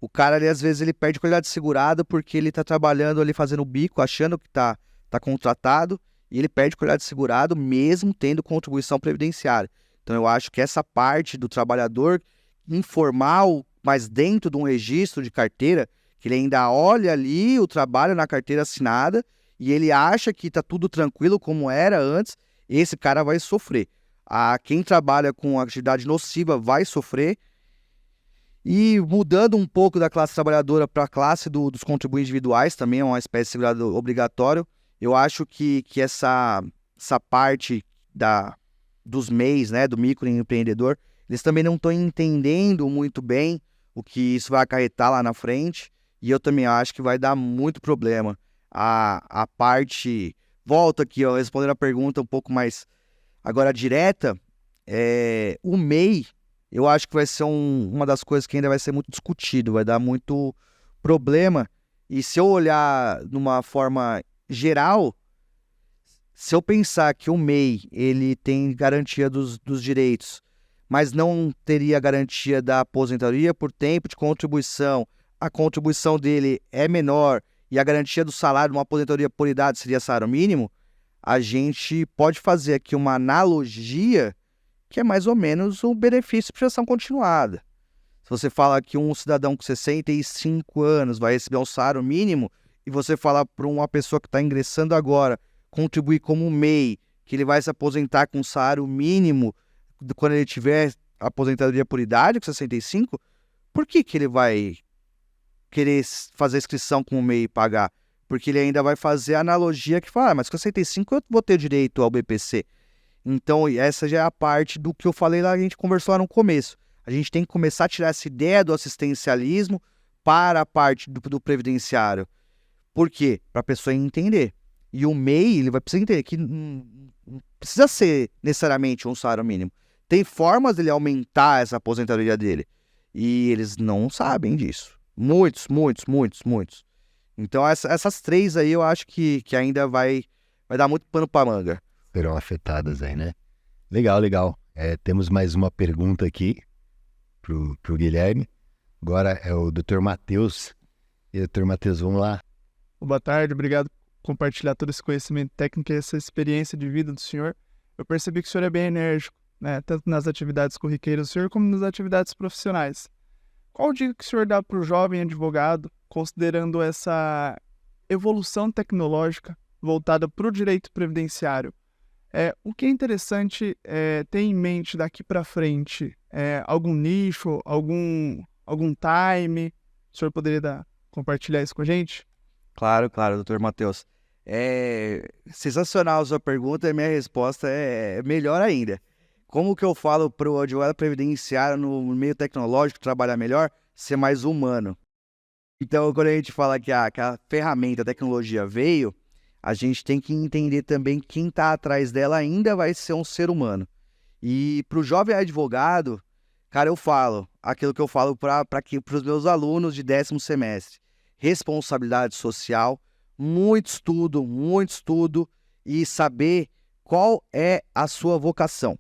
O cara ali, às vezes, ele perde qualidade segurada porque ele está trabalhando ali fazendo bico, achando que tá contratado, e ele perde qualidade segurado mesmo tendo contribuição previdenciária. Então, eu acho que essa parte do trabalhador informal, mas dentro de um registro de carteira, que ele ainda olha ali o trabalho na carteira assinada e ele acha que está tudo tranquilo como era antes, esse cara vai sofrer. Quem trabalha com atividade nociva vai sofrer. E mudando um pouco da classe trabalhadora para a classe dos contribuintes individuais, também é uma espécie de segurado obrigatório, eu acho que essa parte dos MEIs, né, do microempreendedor, eles também não estão entendendo muito bem o que isso vai acarretar lá na frente, e eu também acho que vai dar muito problema. A parte... Volto aqui, ó, respondendo a pergunta um pouco mais agora direta, o MEI, eu acho que vai ser uma das coisas que ainda vai ser muito discutido, vai dar muito problema. E se eu olhar numa forma geral, se eu pensar que o MEI ele tem garantia dos direitos, mas não teria garantia da aposentadoria por tempo de contribuição, a contribuição dele é menor e a garantia do salário, uma aposentadoria por idade seria salário mínimo, a gente pode fazer aqui uma analogia que é mais ou menos um benefício de prestação continuada. Se você fala que um cidadão com 65 anos vai receber um salário mínimo e você fala para uma pessoa que está ingressando agora contribuir como MEI, que ele vai se aposentar com um salário mínimo quando ele tiver aposentadoria por idade, com 65, por que ele vai querer fazer inscrição com o MEI e pagar? Porque ele ainda vai fazer a analogia que fala, mas com 65 eu vou ter direito ao BPC. Então, essa já é a parte do que eu falei lá, a gente conversou lá no começo. A gente tem que começar a tirar essa ideia do assistencialismo para a parte do previdenciário. Por quê? Para a pessoa entender. E o MEI, ele vai precisar entender que não precisa ser necessariamente um salário mínimo. Tem formas dele aumentar essa aposentadoria dele. E eles não sabem disso. Muitos. Então, essas três aí eu acho que ainda vai dar muito pano para manga. Serão afetadas aí, né? Legal. Temos mais uma pergunta aqui pro Guilherme. Agora é o Dr. Matheus. E Dr. Matheus, vamos lá. Boa tarde, obrigado por compartilhar todo esse conhecimento técnico e essa experiência de vida do senhor. Eu percebi que o senhor é bem enérgico, né? Tanto nas atividades corriqueiras do senhor como nas atividades profissionais. Qual dica que o senhor dá para o jovem advogado, considerando essa evolução tecnológica voltada para o direito previdenciário? O que é interessante ter em mente daqui para frente? Algum nicho, algum time? O senhor poderia compartilhar isso com a gente? Claro, doutor Matheus. É sensacional a sua pergunta e minha resposta é melhor ainda. Como que eu falo para o advogado previdenciário no meio tecnológico trabalhar melhor? Ser mais humano. Então, quando a gente fala que a ferramenta, a tecnologia veio, a gente tem que entender também que quem está atrás dela ainda vai ser um ser humano. E para o jovem advogado, cara, eu falo aquilo que eu falo para os meus alunos de 10º semestre. Responsabilidade social, muito estudo e saber qual é a sua vocação.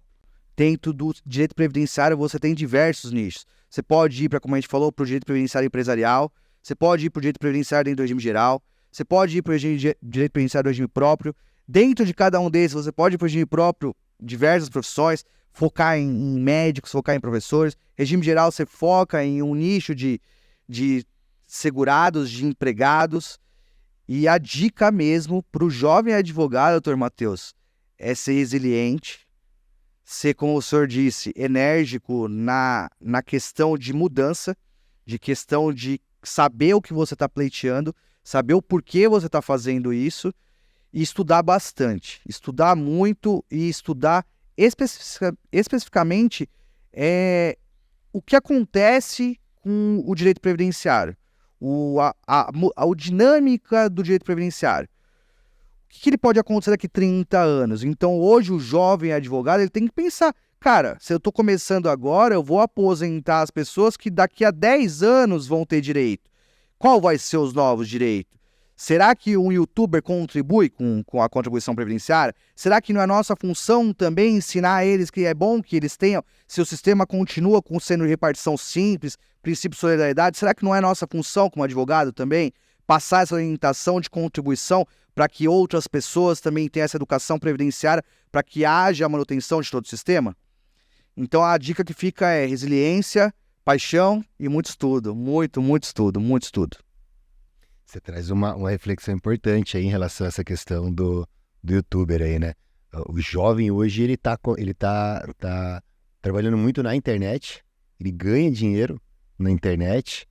Dentro do direito previdenciário, você tem diversos nichos. Você pode ir para, como a gente falou, para o direito previdenciário empresarial, você pode ir para o direito previdenciário dentro do regime geral, você pode ir para o direito previdenciário do regime próprio. Dentro de cada um desses, você pode ir para o regime próprio, diversas profissões, focar em médicos, focar em professores. Regime geral, você foca em um nicho de segurados, de empregados. E a dica mesmo para o jovem advogado, doutor Matheus, é ser resiliente, ser, como o senhor disse, enérgico na questão de mudança, de questão de saber o que você está pleiteando, saber o porquê você está fazendo isso e estudar bastante. Estudar muito e estudar especificamente o que acontece com o direito previdenciário, a dinâmica do direito previdenciário. O que ele pode acontecer daqui a 30 anos? Então, hoje, o jovem advogado ele tem que pensar, cara, se eu estou começando agora, eu vou aposentar as pessoas que daqui a 10 anos vão ter direito. Qual vai ser os novos direitos? Será que um youtuber contribui com a contribuição previdenciária? Será que não é nossa função também ensinar a eles que é bom que eles tenham, se o sistema continua sendo de repartição simples, princípio de solidariedade, será que não é nossa função como advogado também passar essa orientação de contribuição para que outras pessoas também tenham essa educação previdenciária, para que haja a manutenção de todo o sistema? Então a dica que fica é resiliência, paixão e muito estudo, muito estudo. Você traz uma reflexão importante aí em relação a essa questão do youtuber aí, né? O jovem hoje, ele tá trabalhando muito na internet, ele ganha dinheiro na internet,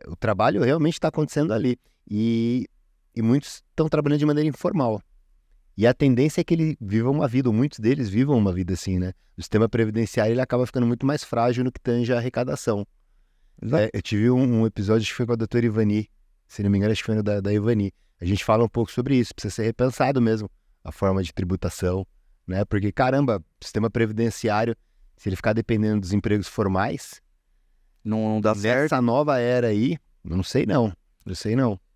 o trabalho realmente está acontecendo ali. E muitos estão trabalhando de maneira informal. E a tendência é que ele viva uma vida, ou muitos deles vivam uma vida assim, né? O sistema previdenciário ele acaba ficando muito mais frágil no que tange a arrecadação. Eu tive um episódio que foi com a doutora Ivani, se não me engano, acho que foi da Ivani. A gente fala um pouco sobre isso, precisa ser repensado mesmo a forma de tributação, né? Porque, caramba, o sistema previdenciário, se ele ficar dependendo dos empregos formais, não dá certo. Nessa nova era aí, eu não sei não.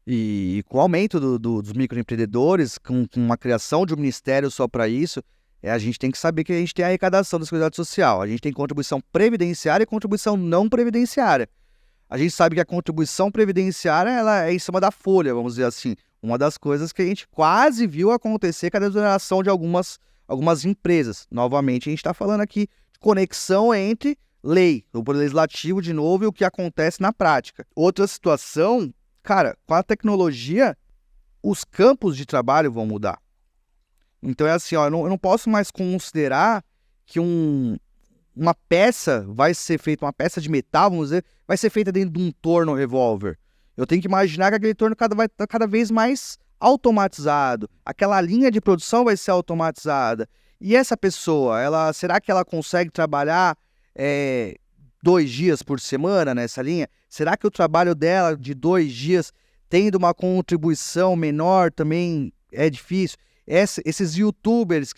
E com o aumento dos microempreendedores, com uma criação de um ministério só para isso, a gente tem que saber que a gente tem a arrecadação da Seguridade Social. A gente tem contribuição previdenciária e contribuição não previdenciária. A gente sabe que a contribuição previdenciária ela é em cima da folha, vamos dizer assim. Uma das coisas que a gente quase viu acontecer com a desoneração de algumas empresas. Novamente, a gente está falando aqui de conexão entre lei, o poder legislativo, de novo, e o que acontece na prática. Outra situação, cara, com a tecnologia, os campos de trabalho vão mudar. Então é assim, ó, eu não posso mais considerar que uma peça vai ser feita, uma peça de metal, vamos dizer, vai ser feita dentro de um torno revólver. Eu tenho que imaginar que aquele torno vai estar cada vez mais automatizado. Aquela linha de produção vai ser automatizada. E essa pessoa, será que ela consegue trabalhar 2 dias por semana nessa linha? Será que o trabalho dela de 2 dias, tendo uma contribuição menor, também é difícil? Esses youtubers,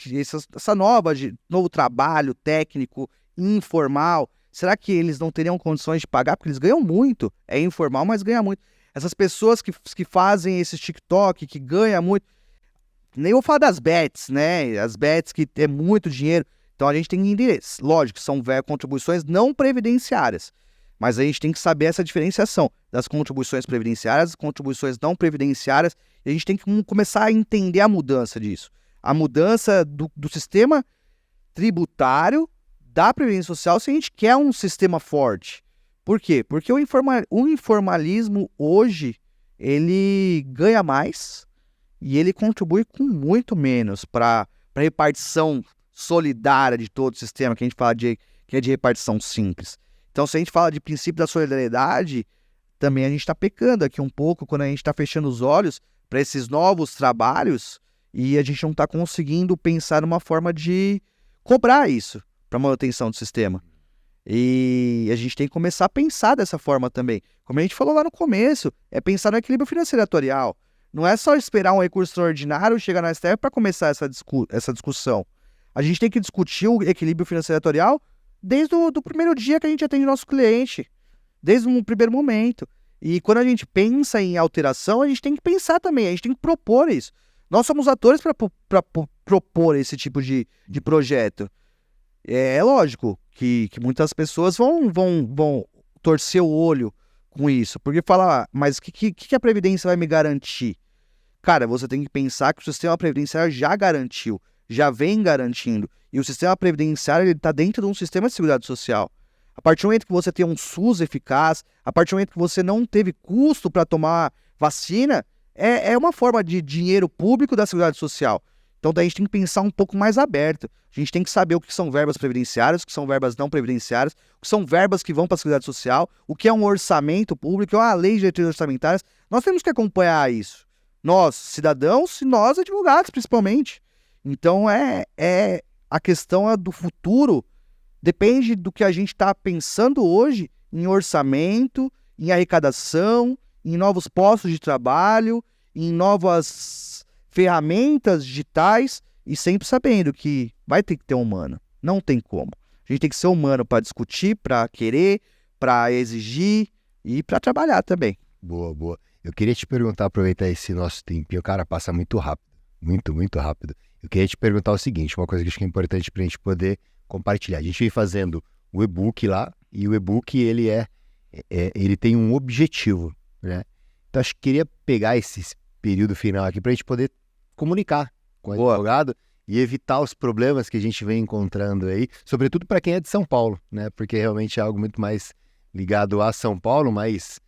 essa novo trabalho técnico, informal, será que eles não teriam condições de pagar? Porque eles ganham muito, é informal, mas ganha muito. Essas pessoas que fazem esses TikTok, que ganham muito, nem vou falar das bets, né? As bets que é muito dinheiro. Então a gente tem que entender, lógico, são contribuições não previdenciárias, mas a gente tem que saber essa diferenciação das contribuições previdenciárias, das contribuições não previdenciárias, e a gente tem que começar a entender a mudança disso. A mudança do sistema tributário da Previdência Social se a gente quer um sistema forte. Por quê? Porque o informalismo hoje, ele ganha mais e ele contribui com muito menos para a repartição solidária de todo o sistema, que a gente fala que é de repartição simples. Então, se a gente fala de princípio da solidariedade, também a gente está pecando aqui um pouco quando a gente está fechando os olhos para esses novos trabalhos e a gente não está conseguindo pensar numa forma de cobrar isso para manutenção do sistema. E a gente tem que começar a pensar dessa forma também. Como a gente falou lá no começo, é pensar no equilíbrio financeiro atuarial. Não é só esperar um recurso extraordinário chegar na STF para começar essa discussão. A gente tem que discutir o equilíbrio financeiro atuarial desde o do primeiro dia que a gente atende nosso cliente, desde um primeiro momento. E quando a gente pensa em alteração, a gente tem que pensar também, a gente tem que propor isso. Nós somos atores para propor esse tipo de projeto. É lógico que muitas pessoas vão torcer o olho com isso, porque falar, mas o que a Previdência vai me garantir? Cara, você tem que pensar que o sistema previdenciário já garantiu, já vem garantindo, e o sistema previdenciário está dentro de um sistema de seguridade social. A partir do momento que você tem um SUS eficaz, a partir do momento que você não teve custo para tomar vacina, é uma forma de dinheiro público da seguridade social. Então daí a gente tem que pensar um pouco mais aberto. A gente tem que saber o que são verbas previdenciárias, o que são verbas não previdenciárias, o que são verbas que vão para a seguridade social, o que é um orçamento público, o que é uma lei de diretrizes orçamentárias. Nós temos que acompanhar isso. Nós, cidadãos, e nós, advogados, principalmente. Então a questão do futuro depende do que a gente está pensando hoje em orçamento, em arrecadação, em novos postos de trabalho, em novas ferramentas digitais, e sempre sabendo que vai ter que ter um humano. Não tem como. A gente tem que ser humano para discutir, para querer, para exigir e para trabalhar também. Boa, boa. Eu queria te perguntar, aproveitar esse nosso tempinho, cara, passa muito rápido. Muito, muito rápido. Eu queria te perguntar o seguinte, uma coisa que acho que é importante para a gente poder compartilhar. A gente vem fazendo o e-book lá, e o e-book ele tem um objetivo, né? Então acho que queria pegar esse período final aqui para a gente poder comunicar com o advogado e evitar os problemas que a gente vem encontrando aí, sobretudo para quem é de São Paulo, né? Porque realmente é algo muito mais ligado a São Paulo, mas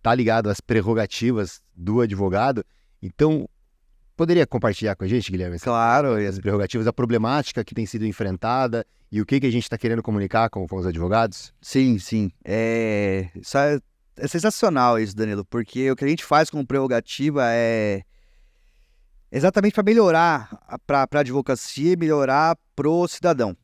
tá ligado às prerrogativas do advogado. Então, poderia compartilhar com a gente, Guilherme? Claro. As prerrogativas, a problemática que tem sido enfrentada e o que a gente está querendo comunicar com os advogados? Sim. Isso é sensacional isso, Danilo, porque o que a gente faz com prerrogativa é exatamente para melhorar para a advocacia e melhorar pro cidadão.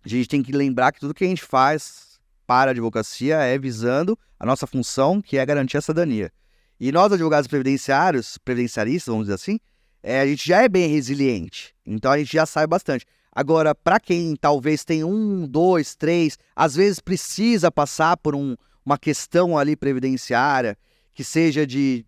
A gente tem que lembrar que tudo que a gente faz para a advocacia é visando a nossa função, que é garantir a cidadania. E nós, advogados previdenciaristas, vamos dizer assim, a gente já é bem resiliente. Então a gente já sabe bastante. Agora, para quem talvez tem 1, 2, 3, às vezes precisa passar por uma questão ali previdenciária, que seja de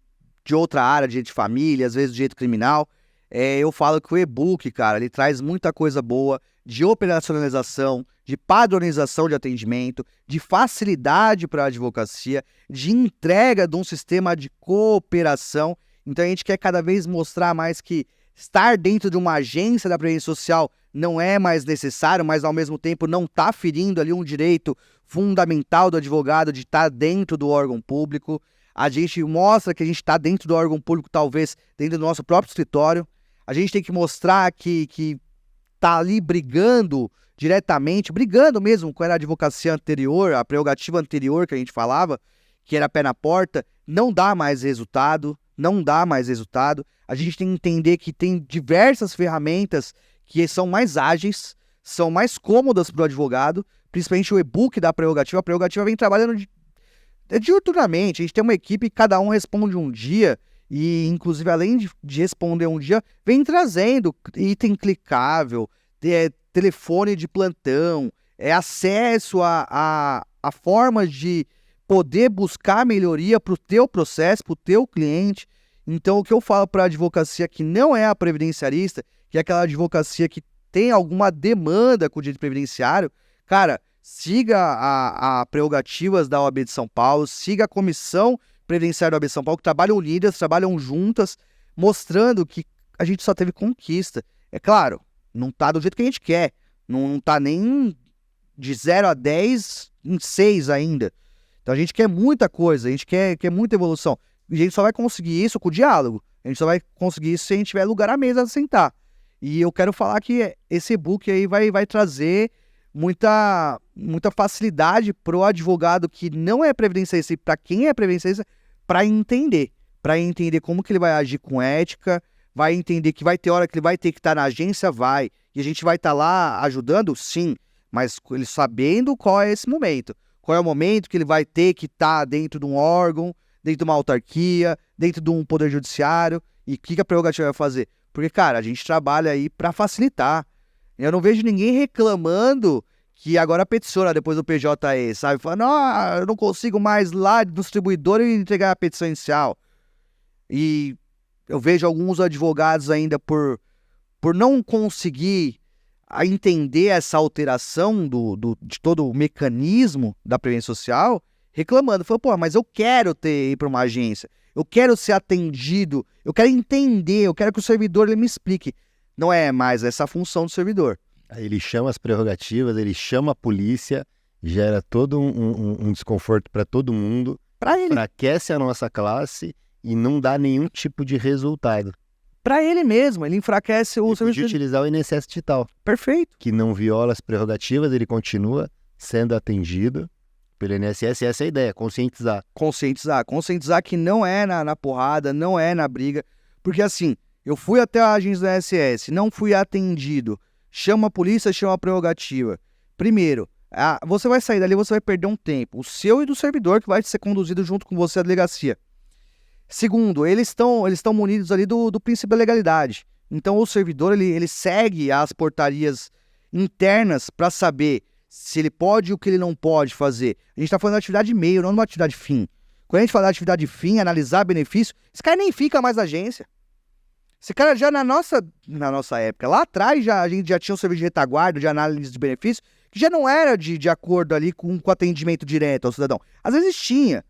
outra área, de direito de família, às vezes de direito criminal, eu falo que o e-book, cara, ele traz muita coisa boa de operacionalização, de padronização de atendimento, de facilidade para a advocacia, de entrega de um sistema de cooperação. Então a gente quer cada vez mostrar mais que estar dentro de uma agência da Previdência Social não é mais necessário, mas ao mesmo tempo não está ferindo ali um direito fundamental do advogado de estar dentro do órgão público. A gente mostra que a gente está dentro do órgão público, talvez dentro do nosso próprio escritório. A gente tem que mostrar que está ali brigando diretamente, brigando mesmo com a advocacia anterior, a prerrogativa anterior que a gente falava, que era pé na porta, não dá mais resultado. A gente tem que entender que tem diversas ferramentas que são mais ágeis, são mais cômodas para o advogado, principalmente o e-book da prerrogativa. A prerrogativa vem trabalhando diuturnamente, a gente tem uma equipe, cada um responde um dia, e inclusive além de responder um dia, vem trazendo item clicável, telefone de plantão, acesso a formas de poder buscar melhoria para o teu processo, para o teu cliente. Então o que eu falo para a advocacia que não é a previdenciarista, que é aquela advocacia que tem alguma demanda com o direito previdenciário, cara, siga a prerrogativas da OAB de São Paulo, siga a comissão previdenciária da OAB de São Paulo, que trabalham unidas, trabalham juntas, mostrando que a gente só teve conquista. É claro, não tá do jeito que a gente quer, não tá nem de 0 a 10 em 6 ainda. Então a gente quer muita coisa, a gente quer muita evolução. E a gente só vai conseguir isso com o diálogo. A gente só vai conseguir isso se a gente tiver lugar à mesa a sentar. E eu quero falar que esse e-book aí vai trazer muita facilidade pro advogado que não é previdenciarista e para quem é previdenciarista para entender como que ele vai agir com ética, vai entender que vai ter hora que ele vai ter que estar na agência, e a gente vai estar lá ajudando, sim, mas ele sabendo qual é esse momento. Qual é o momento que ele vai ter que estar dentro de um órgão, dentro de uma autarquia, dentro de um poder judiciário. E o que a prerrogativa vai fazer? Porque, cara, a gente trabalha aí para facilitar. Eu não vejo ninguém reclamando que agora peticiona depois do PJE, sabe? Falando, eu não consigo mais lá no distribuidor e entregar a petição inicial. E eu vejo alguns advogados ainda por não conseguir entender essa alteração de todo o mecanismo da previdência social, reclamando. Falando, pô, mas eu quero ir para uma agência, eu quero ser atendido, eu quero entender, eu quero que o servidor ele me explique. Não é mais essa a função do servidor. Aí ele chama as prerrogativas, ele chama a polícia, gera todo um desconforto para todo mundo, Para ele. enfraquece a nossa classe e não dá nenhum tipo de resultado. Para ele mesmo, ele enfraquece o Ele serviço. podia utilizar o INSS digital, Perfeito. que não viola as prerrogativas, ele continua sendo atendido pelo INSS, essa é a ideia, conscientizar. Conscientizar que não é na porrada, não é na briga. Porque assim, eu fui até a agência do INSS, não fui atendido. Chama a polícia, chama a prerrogativa. Primeiro, você vai sair dali, você vai perder um tempo. O seu e do servidor que vai ser conduzido junto com você à delegacia. Segundo, eles estão munidos ali do princípio da legalidade. Então o servidor ele segue as portarias internas para saber se ele pode e o que ele não pode fazer. A gente está falando de atividade meio, não de uma atividade fim. Quando a gente fala de atividade fim, analisar benefício, esse cara nem fica mais na agência. Esse cara já na nossa época, lá atrás a gente já tinha um serviço de retaguarda, de análise de benefício, que já não era de acordo ali com atendimento direto ao cidadão. Às vezes tinha.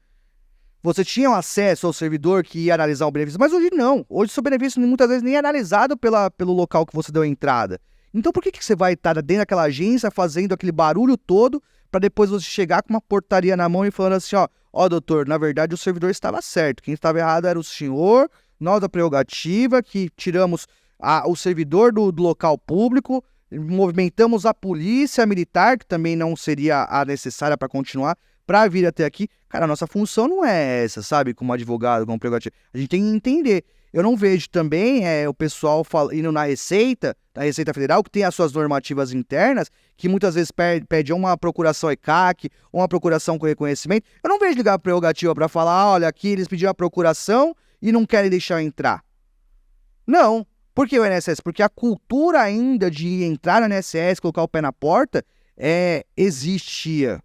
Você tinha acesso ao servidor que ia analisar o benefício, mas hoje não. Hoje o seu benefício muitas vezes nem é analisado pelo local que você deu a entrada. Então por que você vai estar dentro daquela agência fazendo aquele barulho todo para depois você chegar com uma portaria na mão e falando assim, ó doutor, na verdade o servidor estava certo, quem estava errado era o senhor, nós da prerrogativa, que tiramos o servidor do local público, movimentamos a polícia militar, que também não seria a necessária para continuar, para vir até aqui. Cara, a nossa função não é essa, sabe? Como advogado, como prerrogativa. A gente tem que entender. Eu não vejo também o pessoal indo na Receita Federal, que tem as suas normativas internas, que muitas vezes pede uma procuração ECAC, ou uma procuração com reconhecimento. Eu não vejo ligar a prerrogativa para falar, olha, aqui eles pediram a procuração e não querem deixar eu entrar. Não. Por que o INSS? Porque a cultura ainda de entrar no INSS, colocar o pé na porta, existia.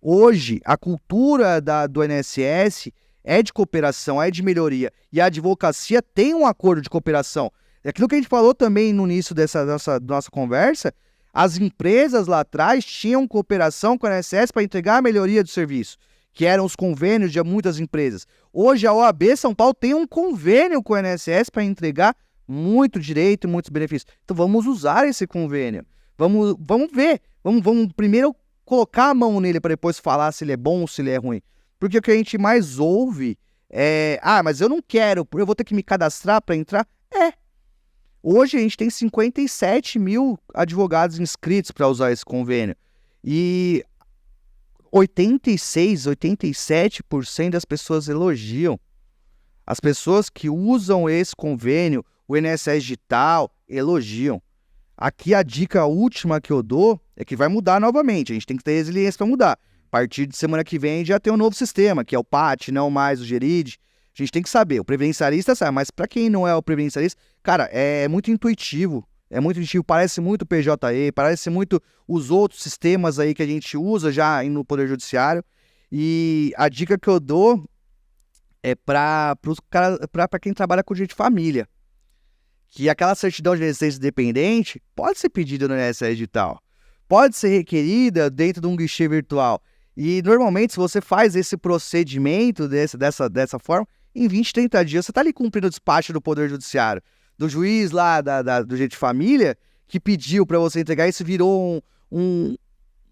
Hoje, a cultura do INSS é de cooperação, é de melhoria. E a advocacia tem um acordo de cooperação. É aquilo que a gente falou também no início dessa nossa conversa, as empresas lá atrás tinham cooperação com o INSS para entregar a melhoria do serviço, que eram os convênios de muitas empresas. Hoje a OAB São Paulo tem um convênio com o INSS para entregar muito direito e muitos benefícios. Então vamos usar esse convênio. Vamos ver. Vamos primeiro colocar a mão nele para depois falar se ele é bom ou se ele é ruim. Porque o que a gente mais ouve mas eu não quero, eu vou ter que me cadastrar para entrar. Hoje a gente tem 57 mil advogados inscritos para usar esse convênio. E 87% das pessoas elogiam. As pessoas que usam esse convênio, o INSS digital, elogiam. Aqui a dica última que eu dou é que vai mudar novamente. A gente tem que ter resiliência para mudar. A partir de semana que vem já tem um novo sistema, que é o PAT, não mais o Gerid. A gente tem que saber. O previdenciarista sabe, mas para quem não é o previdenciarista, cara, é muito intuitivo. Parece muito o PJE, parece muito os outros sistemas aí que a gente usa já no Poder Judiciário. E a dica que eu dou é para quem trabalha com direito de família. Que aquela certidão de residência independente pode ser pedida no INSS digital. Pode ser requerida dentro de um guichê virtual. E normalmente, se você faz esse procedimento dessa forma, em 20, 30 dias, você está ali cumprindo o despacho do Poder Judiciário. Do juiz lá do direito de família, que pediu para você entregar, isso virou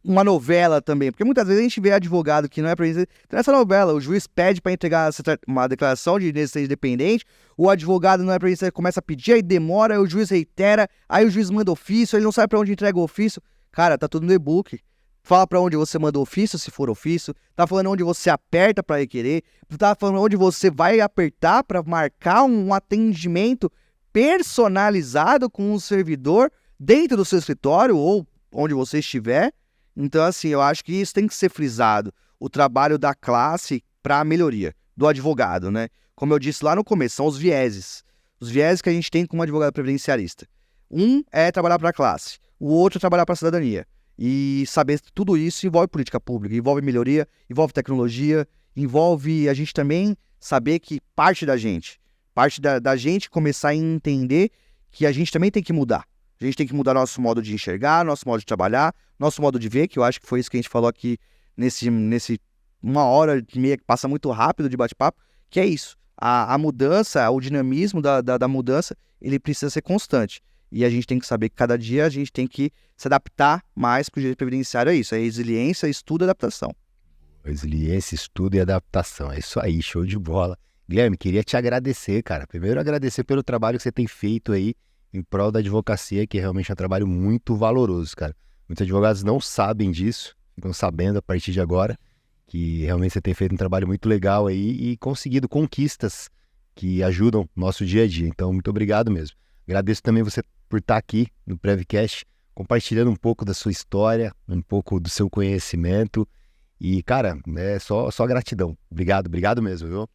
uma novela também. Porque muitas vezes a gente vê advogado que não é para isso. Então, essa novela, o juiz pede para entregar uma declaração de residência independente, o advogado não é para isso, começa a pedir, aí demora, aí o juiz reitera, aí o juiz manda ofício, ele não sabe para onde entrega o ofício. Cara, tá tudo no e-book. Fala para onde você manda ofício, se for ofício. Tá falando onde você aperta para requerer. Tá falando onde você vai apertar para marcar um atendimento personalizado com um servidor dentro do seu escritório ou onde você estiver. Então, assim, eu acho que isso tem que ser frisado. O trabalho da classe para a melhoria do advogado, né? Como eu disse lá no começo, são os vieses. Os vieses que a gente tem como advogado previdenciarista. Um é trabalhar para a classe, o outro é trabalhar para a cidadania. E saber que tudo isso envolve política pública, envolve melhoria, envolve tecnologia, envolve a gente também saber que parte da gente começar a entender que a gente também tem que mudar. A gente tem que mudar nosso modo de enxergar, nosso modo de trabalhar, nosso modo de ver, que eu acho que foi isso que a gente falou aqui nesse 1h30 que passa muito rápido de bate-papo, que é isso. A mudança, o dinamismo da mudança, ele precisa ser constante. E a gente tem que saber que cada dia a gente tem que se adaptar mais para o direito previdenciário. É isso, é resiliência, estudo e adaptação. Resiliência, estudo e adaptação. É isso aí, show de bola. Guilherme, queria te agradecer, cara. Primeiro, agradecer pelo trabalho que você tem feito aí em prol da advocacia, que realmente é um trabalho muito valoroso, cara. Muitos advogados não sabem disso, ficam sabendo a partir de agora, que realmente você tem feito um trabalho muito legal aí e conseguido conquistas que ajudam o nosso dia a dia. Então, muito obrigado mesmo. Agradeço também você por estar aqui no Prevcast, compartilhando um pouco da sua história, um pouco do seu conhecimento. E, cara, é só gratidão. Obrigado mesmo, viu?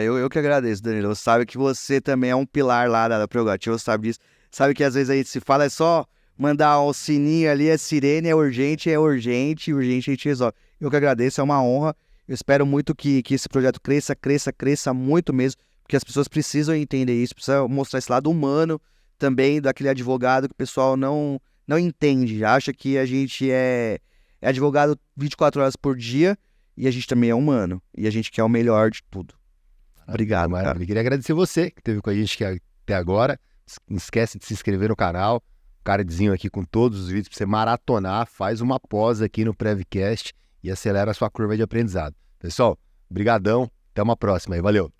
Eu que agradeço, Danilo. Sabe que você também é um pilar lá da Prerrogativa, sabe disso. Sabe que às vezes a gente se fala, é só mandar um sininho ali, é sirene, é urgente, urgente a gente resolve. Eu que agradeço, é uma honra. Eu espero muito que esse projeto cresça muito mesmo, porque as pessoas precisam entender isso, precisam mostrar esse lado humano também daquele advogado que o pessoal não entende, acha que a gente é advogado 24 horas por dia e a gente também é humano e a gente quer o melhor de tudo. Obrigado, cara. Eu queria agradecer você que esteve com a gente até agora. Não esquece de se inscrever no canal, cardzinho aqui com todos os vídeos para você maratonar, faz uma pós aqui no Prevcast e acelera a sua curva de aprendizado. Pessoal, brigadão, até uma próxima aí, valeu!